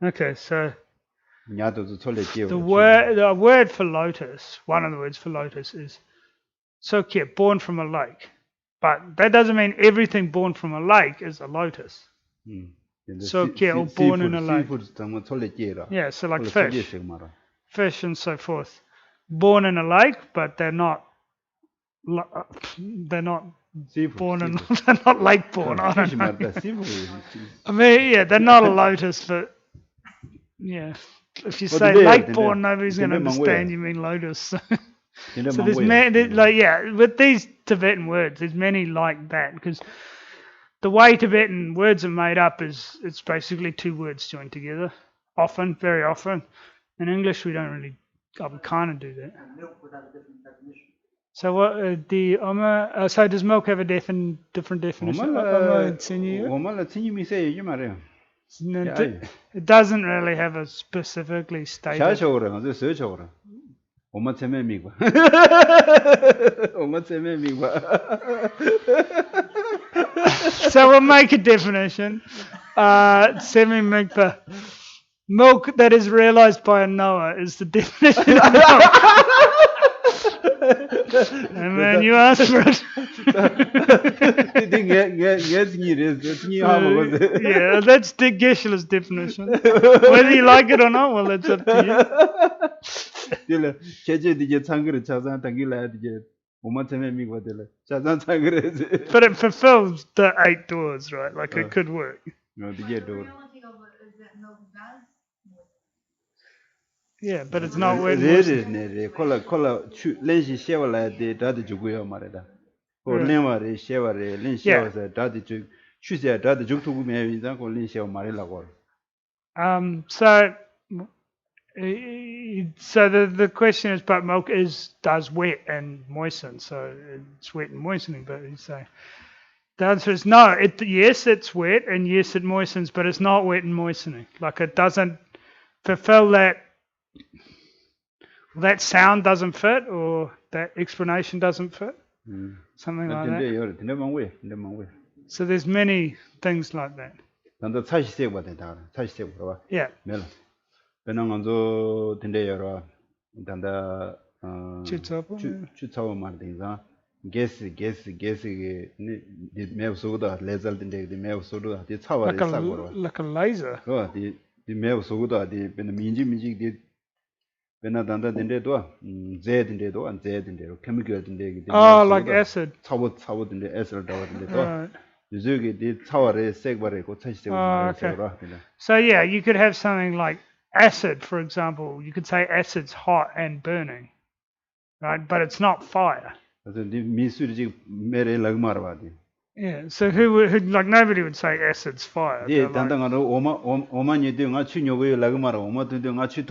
Okay, so the word for lotus, one of the words for lotus is sokye, born from a lake. But that doesn't mean everything born from a lake is a lotus. Sokye, or born in a lake. Yeah, so like fish and so forth. Born in a lake, but they're not born in, they're not lake born. I don't know. I mean, yeah, they're not a lotus, but yeah. If you say lake born, nobody's going to understand you mean lotus. So there's with these Tibetan words, there's many like that, because the way Tibetan words are made up is it's basically two words joined together. Often, very often. In English, we don't really, we kind of do that. So what so does milk have a different definition? It doesn't really have a specifically stated. So we'll make a definition. Semi-mikvah. Milk that is realized by a knower is the definition of milk. And man, you asked for it. Yeah, that's Dick Geshel's definition. Whether you like it or not, well, that's up to you. But it fulfills the 8 doors, right? Like it could work. The reality of it is that milk does more. Yeah, but it's not wet and moistened. So the question is, but milk does wet and moisten, so it's wet and moistening. But you say the answer is no. Yes, it's wet and yes, it moistens, but it's not wet and moistening. Like it doesn't fulfill that. That sound doesn't fit, or that explanation doesn't fit. Something like that. So there's many things like that. Yeah. Like a laser. Oh, like acid. Right. Okay. So yeah, you could have something like acid, for example. You could say acid's hot and burning, right? But it's not fire. Yeah. So who like nobody would say acid's fire.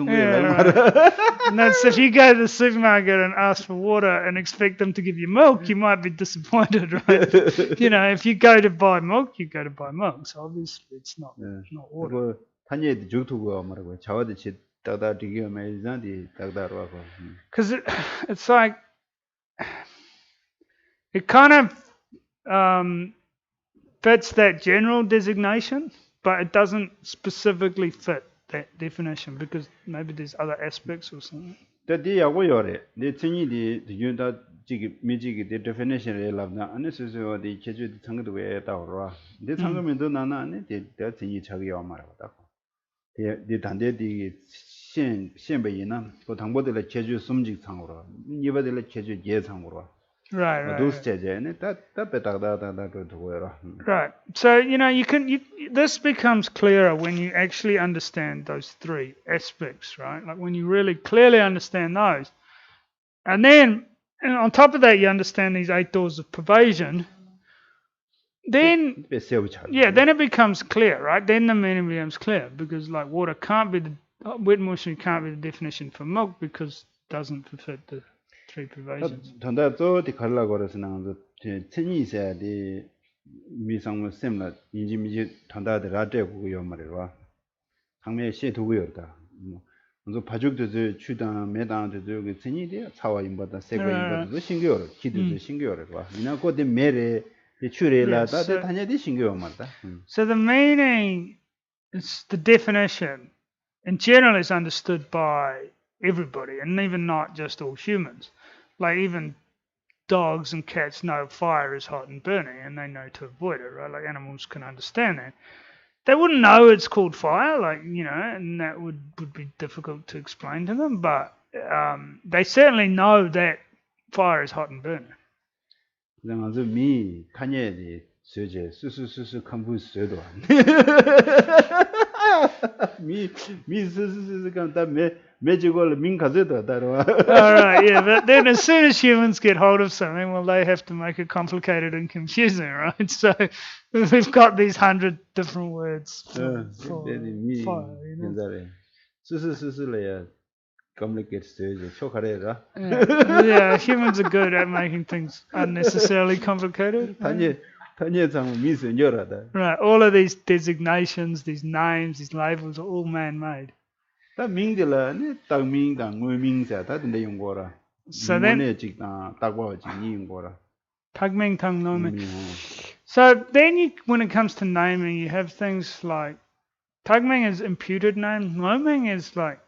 Yeah, right. No, so if you go to the supermarket and ask for water and expect them to give you milk, you might be disappointed, right? If you go to buy milk, you go to buy milk. So obviously it's not water. Because it's like it kind of fits that general designation, but it doesn't specifically fit that definition because maybe there's other aspects or something. The definition Right. Right. So this becomes clearer when you actually understand those three aspects, right? Like when you really clearly understand those, and then on top of that you understand these 8 doors of pervasion. Then it becomes clear, right? Then the meaning becomes clear because like water can't be wet moisture can't be the definition for milk because it doesn't fit the 3 pervasions. So the meaning is the definition in general is understood by everybody and even not just all humans. Like even dogs and cats know fire is hot and burning and they know to avoid it, right? Like animals can understand that. They wouldn't know it's called fire, and that would be difficult to explain to them, but they certainly know that fire is hot and burning. Alright, yeah, but then as soon as humans get hold of something, well, they have to make it complicated and confusing, right? So we've got these 100 different words for fire, Yeah, humans are good at making things unnecessarily complicated. Right, all of these designations, these names, these labels are all man-made. So then, Tagming Tang Noming. So then when it comes to naming, you have things like Tagming is imputed name, Noming is like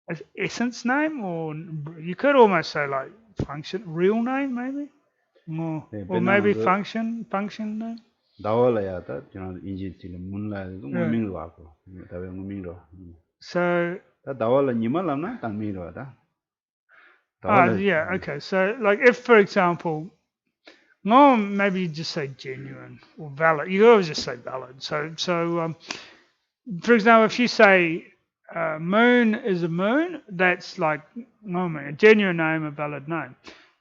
an essence name, or you could almost say like function, real name maybe, or maybe function name. So Yeah, okay. So, like, if, for example, no, maybe you just say genuine or valid. You always just say valid. So, for example, if you say moon is a moon, that's like a genuine name, a valid name.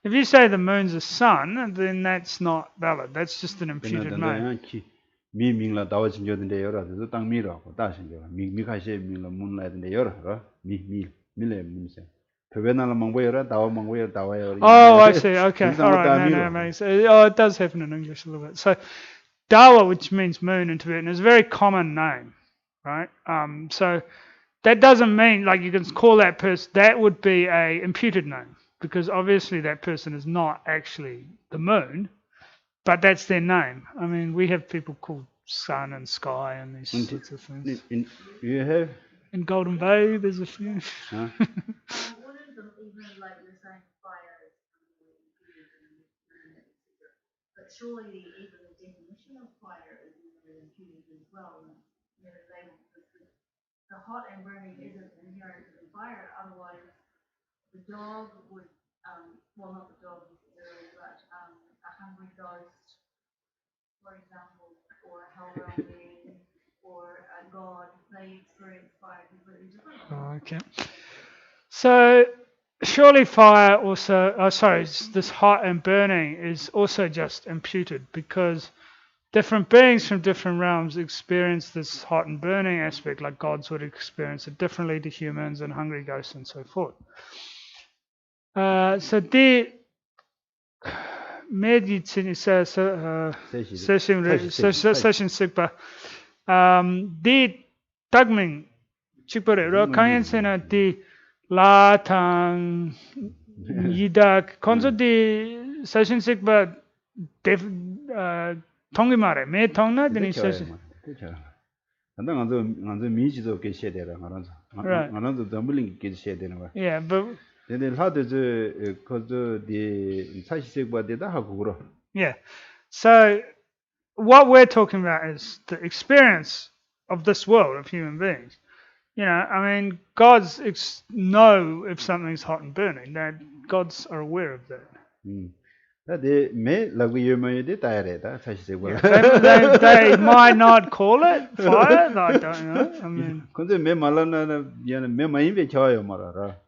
If you say the moon's a sun, then that's not valid. That's just an imputed name. 미 밍라 다와 진저든데 여러서 땅 미라고 다신저 미 가시 밍라 문라든데 여러 미 밀레 문세 베베나라 망고여라 다와 망고여 다와여 Oh, I see. Okay. All right. No, makes it does happen in English a little bit. So, Dawa, which means moon in Tibetan, is a very common name, right? So that doesn't mean like you can call that person. That would be a imputed name because obviously that person is not actually the moon. But that's their name. I mean, we have people called sun and sky and these sorts of things. You have? In Golden Bay, there's a few. Huh? One of them even like you're saying fire is but surely even the definition of fire is imputed as well. The hot and burning isn't inherent in fire, otherwise the dog would well not the dog necessarily, but a hungry ghost, for example, or a hellbound being, or a god, they experience fire completely differently. Okay. So surely fire also, this hot and burning is also just imputed because different beings from different realms experience this hot and burning aspect, like gods would experience it differently to humans and hungry ghosts and so forth. So the medicine session sikpa the tagming chipare ro kayen sena the la tang yidak konso the session sikpa tongi mare me tongna deni session 안다 간저 미지도 계셔야 나란서 담블링 계셔야 되는 거야. Yeah, but 근데 하도 그 사실sek과대다 하고 그러. Yeah. So what we're talking about is the experience of this world of human beings. You know, I mean, gods know if something's hot and burning. Gods are aware of that. They might not call it fire. I don't know. I mean,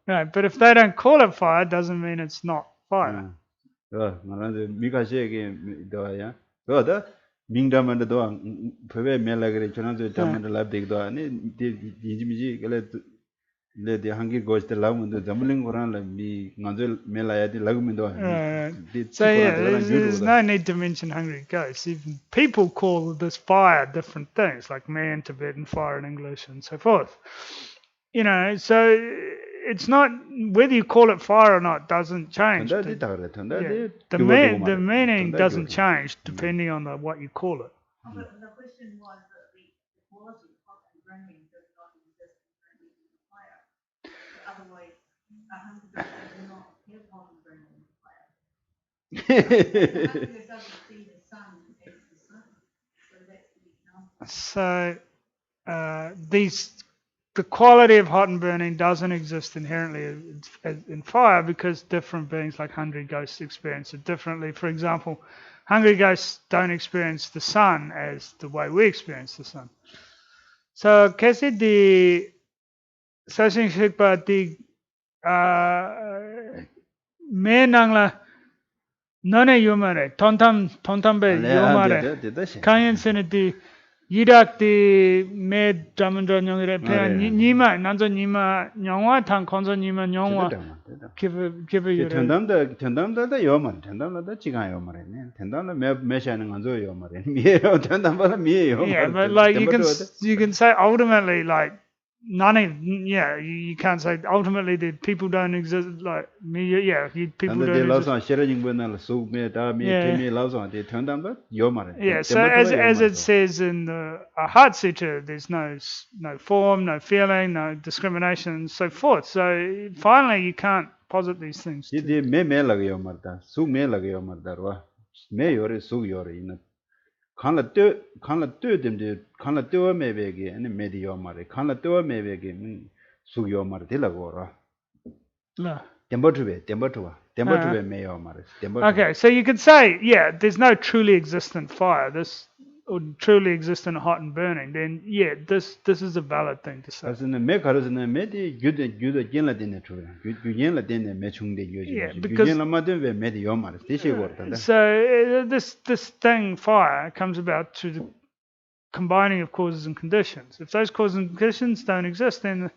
right, but if they don't call it fire, doesn't mean it's not fire. The hungry goes the love the jumbling around like me Nanzel Melayati Lagumindo. So yeah, there's no need to mention hungry ghosts. Even people call this fire different things, like me in Tibetan, fire in English, and so forth. You know, so it's not whether you call it fire or not doesn't change. The meaning doesn't change depending on what you call it. But the question was that the quality of hot and burning does not exist in fire. Otherwise, a hungry ghost does not have hot and burning fire. A hungry ghost doesn't see the sun as the sun. So that's the example. So the quality of hot and burning doesn't exist inherently in fire because different beings like hungry ghosts experience it differently. For example, hungry ghosts don't experience the sun as the way we experience the sun. So, kasi di sasing shikpa di me nangla none yumare tontam be yumare kanyen sene di yirak di me damandra nyongire pe nima nanzo nima nyongwa tang konzo nima nyongwa give you 텐담다 요만 텐담다 지가 요마네 텐담다 메샤는 간조 요마네 미에요 텐담바라 미에요. Yeah, but like you can say ultimately like you can't say ultimately that people don't exist like me. Yeah, people don't exist. Yeah, so as it says in the Heart Sutta, there's no form, no feeling, no discrimination, and so forth. So finally, you can't posit these things. Kanla demde kanla tewa mebege ene medio mare kanla tewa mebege sugyo mare dilagora La Okay, so you could say, yeah, there's no truly existent fire, or truly existent hot and burning. Then, yeah, this is a valid thing to say. Yeah, because so this thing, fire, comes about through the combining of causes and conditions. If those causes and conditions don't exist, then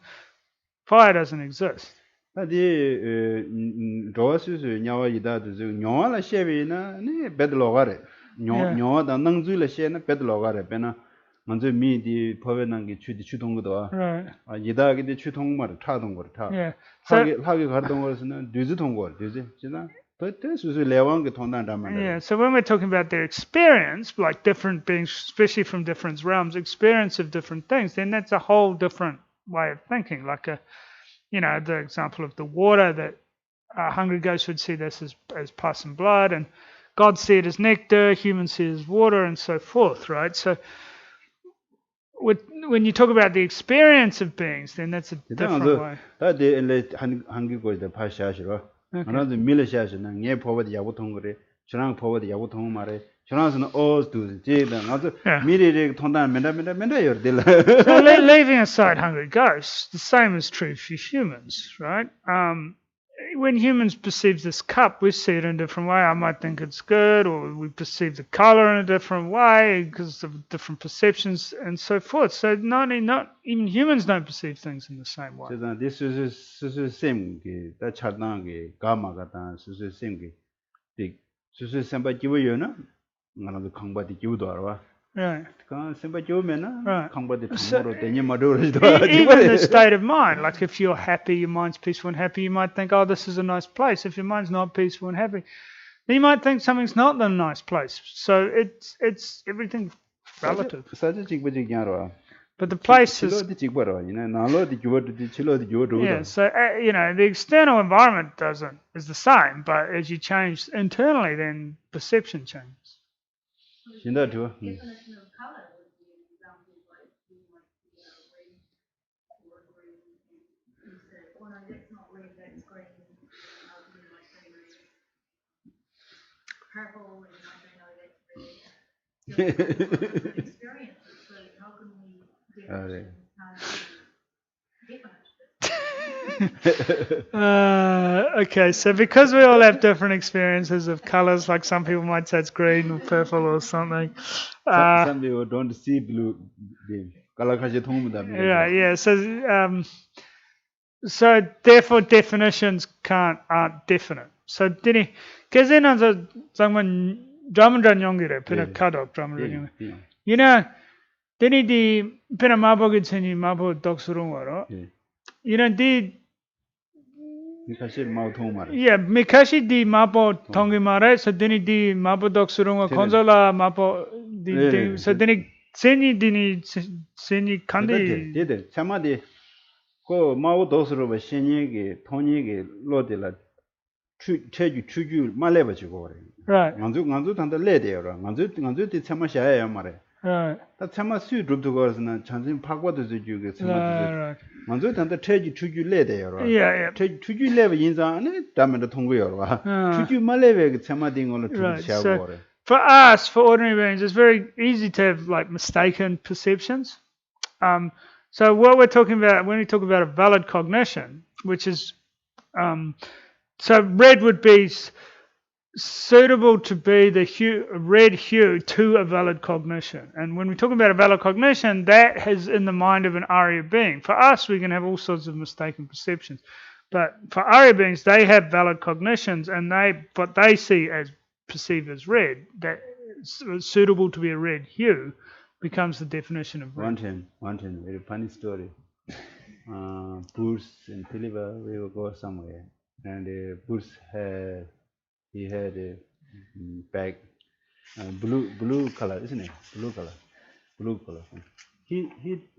fire doesn't exist. 먼저 미디 법에난 게 추동거도 이다게 추동말 타동거 타 하게 가던 거는 뒤지 통거 뒤지 지나 Yeah, so when we're talking about their experience, like different beings, especially from different realms, experience of different things, then that's a whole different way of thinking. Like the example of the water, that hungry ghosts would see this as pus and blood, and God see it as nectar, humans see it as water, and so forth, right? So when you talk about the experience of beings, then that's a different way. So leaving aside hungry ghosts, the same is true for humans, right? When humans perceive this cup, we see it in a different way. I might think it's good, or we perceive the color in a different way because of different perceptions and so forth. So not even humans don't perceive things in the same way. This is the same. That charnang gamma gatan the same. The semba jiwayona, another kangbadi jiwdorwa. Right. Right. Even the state of mind, like if you're happy, your mind's peaceful and happy, you might think, oh, this is a nice place. If your mind's not peaceful and happy, then you might think something's not a nice place. So it's everything relative. But the place is... Yeah, so, the external environment is the same, but as you change internally, then perception changes. Definition of color would be an example, like you might see red or green, and you say, oh no, that's not red, that's green. You might say purple, and you might say no, that's red. So experiences. So how can we definite? Okay, so because we all have different experiences of colors, like some people might say it's green or purple or something. Some people don't see blue. Yeah. So therefore definitions aren't definite. So dini kezen so zangman draman yongire pina kadok draman yongire. Dini di pina mabogit seni mabo doksurungwaro. Di Mikashi di mapo tongi mare, so dini di mapo doksurunga konsola mapo di so dini seni kandi. Dede chama di ko mapo doksuru ba seni ge toni ge lodela chuju maleba chigo. Right. Nganzu tanda le de ro. Nganzu di chama shaya mare. Right. 다 chama su drup to go na chansin phagwa de ju ge chama. Right. 먼저 단다 퇴지 추주 레대요. Yeah. 추주 레베 인자는 담에도 통고요. 추주 말레베 참아딩 걸로 추주하고. For us, for ordinary beings, it's very easy to have like mistaken perceptions. So what we're talking about when we talk about a valid cognition, which is so red would be suitable to be the red hue to a valid cognition. And when we talk about a valid cognition, that is in the mind of an Arya being. For us, we can have all sorts of mistaken perceptions. But for Arya beings, they have valid cognitions, and what they perceive as red, that is suitable to be a red hue, becomes the definition of red. One time, very funny story. Bruce and Philippa, we will go somewhere, and Bruce he had a bag, blue color, isn't it? Blue color. He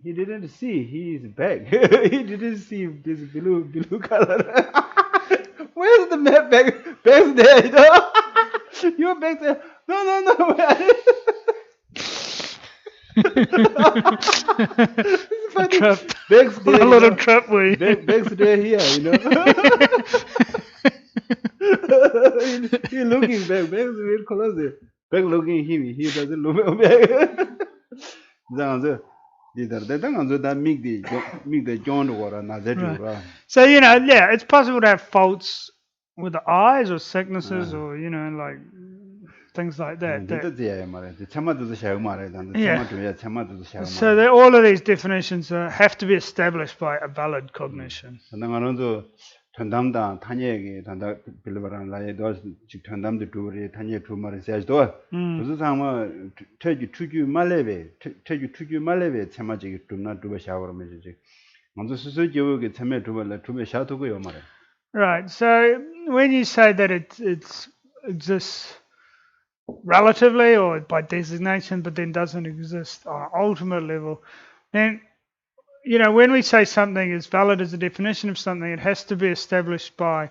didn't see his bag. He didn't see this blue color. Where's the bag? Bag's there, Your bag's there. No. Trap. Bag's there. A little trap way. Bag's there here, He looking back is very close. Back looking him, he doesn't look back. That make the joint water not that Right. So, yeah, it's possible to have faults with the eyes or sicknesses or, like things like that. So all of these definitions have to be established by a valid cognition. 전담다 타녀에게 단다 빌려바란 라에도 즉 전담도 두리 타녀 두 마리 세야지도 무슨 상마 퇴주 투주 말레베 퇴주 투주 말레베 참아지기 좀나 두배 샤워면 이제 먼저 수술 교육에 참여 두배 샤도고요 말에. Right. So when you say that it exists relatively or by designation, but then doesn't exist on an ultimate level, then when we say something is valid as a definition of something, it has to be established by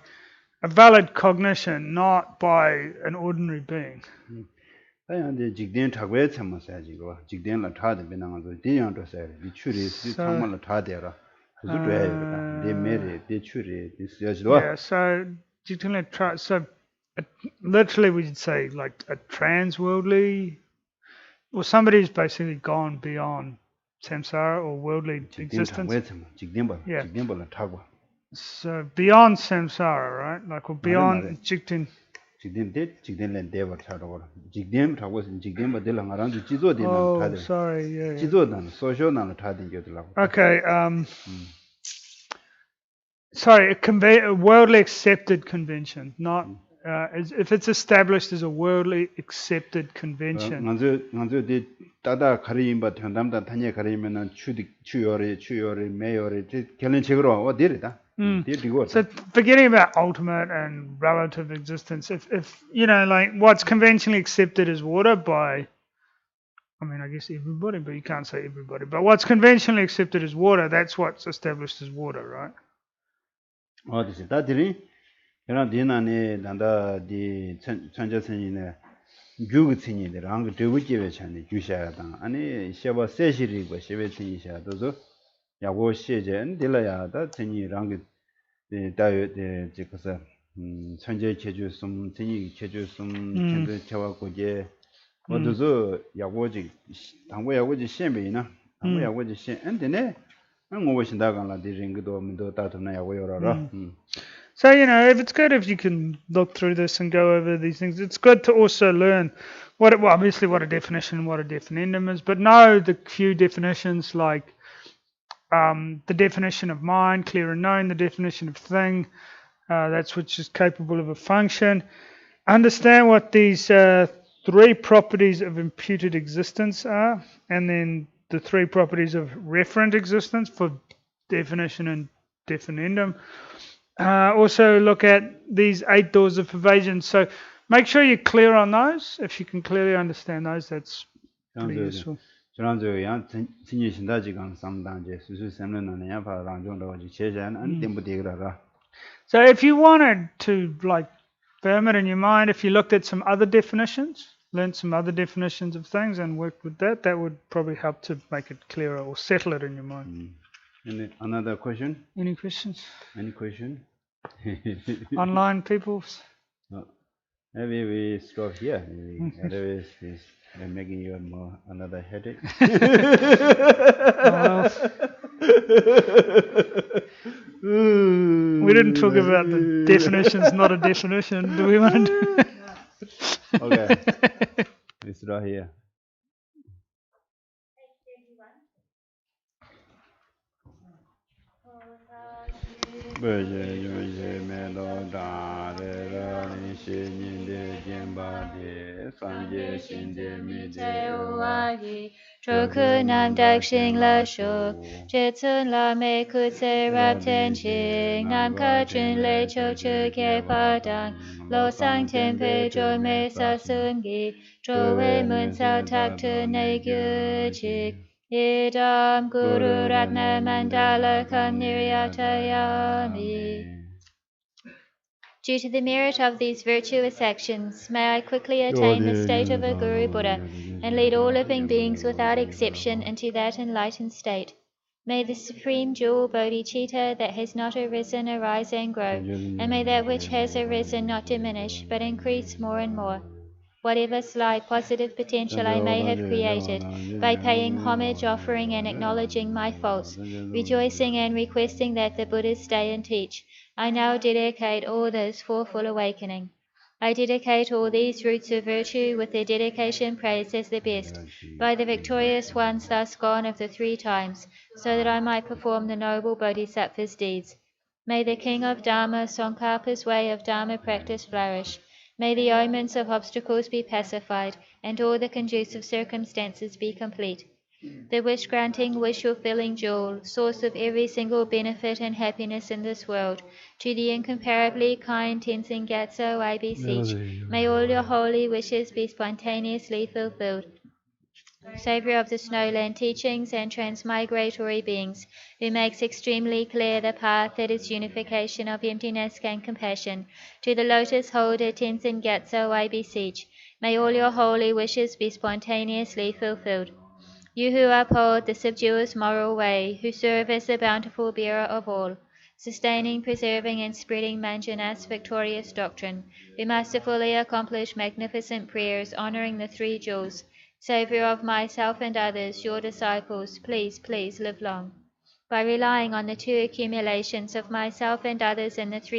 a valid cognition, not by an ordinary being. 다양한데 직된 타고에 참아서야지고 직된라 타데 배나가서 대양도 써야 이 추리 정말로 타대라. 그래서 돼야 내 매리 내 추리 있어야지도. Yeah, so 직된라 try so literally we should say like a transworldly or somebody who's basically gone beyond samsara or worldly existence. Yeah. So beyond samsara, right? Like or beyond jiktin. Oh, sorry, yeah. Okay, sorry, a worldly accepted convention, not if it's established as a worldly accepted convention. 따다 가리임바 현담다 타녀 가리면은 추요리 매요리 결론적으로 어디래다. So forgetting about ultimate and relative existence, if like what's conventionally accepted as water by, I guess everybody, but you can't say everybody, but what's conventionally accepted as water, that's what's established as water, right? 어디서 다들이 그런 디나네 단다 디 천자선이네 규그친이들 안 되고지에 찬네 주셔야다. 아니 셔버 세시리고 셔베친이셔도서 야고 시제는 들려야다. 진이랑 다요 지그서 천재 체주숨 진이 체주숨 천재 체와고제 뭐도서 야고지 당고 야고지 시험이나 당고 야고지 시험 엔데네 응오신다간라 디링도 민도 따도나 야고요라라. So, if it's good if you can look through this and go over these things, it's good to also learn obviously what a definition and what a definiendum is, but know the few definitions like the definition of mind, clear and known, the definition of thing, that's which is capable of a function. Understand what these three properties of imputed existence are, and then the three properties of referent existence for definition and definiendum. Also look at these 8 doors of pervasion. So make sure you're clear on those. If you can clearly understand those, that's pretty useful. So if you wanted to firm it in your mind, if you looked at some other definitions, learned some other definitions of things and worked with that would probably help to make it clearer or settle it in your mind. Another question? Any questions? Any question? Online people? Maybe we stop here. Otherwise, it's making you another headache. We didn't talk about the definitions, not a definition. Do we want to do? Okay. We stop here. Nam Dakshing La Sho, Jetsun La Me Kutse Rap Ten Ching, Nam Kachin Le Cho Chu Ke Padang, Lo Sang Tempe Jo Me Sa Sun Gi, Jo We Mun Sao Tak Tu Ne Gyu Chik. Idam Guru Ratna Mandala Kam Niryatayami. Due to the merit of these virtuous actions, may I quickly attain the state of a Guru Buddha and lead all living beings without exception into that enlightened state. May the supreme jewel bodhicitta that has not arisen arise and grow, and may that which has arisen not diminish, but increase more and more. Whatever slight positive potential I may have created, by paying homage, offering, and acknowledging my faults, rejoicing and requesting that the Buddhas stay and teach, I now dedicate all this for full awakening. I dedicate all these roots of virtue with their dedication praised as the best, by the victorious ones thus gone of the 3 times, so that I might perform the noble Bodhisattva's deeds. May the King of Dharma, Tsongkhapa's way of Dharma practice flourish. May the omens of obstacles be pacified, and all the conducive circumstances be complete. The wish-granting, wish-fulfilling jewel, source of every single benefit and happiness in this world, to the incomparably kind Tenzin Gyatso I beseech, may all your holy wishes be spontaneously fulfilled. Saviour of the snowland teachings and transmigratory beings, who makes extremely clear the path that is unification of emptiness and compassion, to the lotus holder Tenzin Gyatso I beseech, may all your holy wishes be spontaneously fulfilled. You who uphold the subduous moral way, who serve as the bountiful bearer of all, sustaining, preserving, and spreading Manjana's victorious doctrine, who masterfully accomplish magnificent prayers honoring the 3 jewels, Saviour of myself and others, your disciples, please, please live long. By relying on the 2 accumulations of myself and others in the 3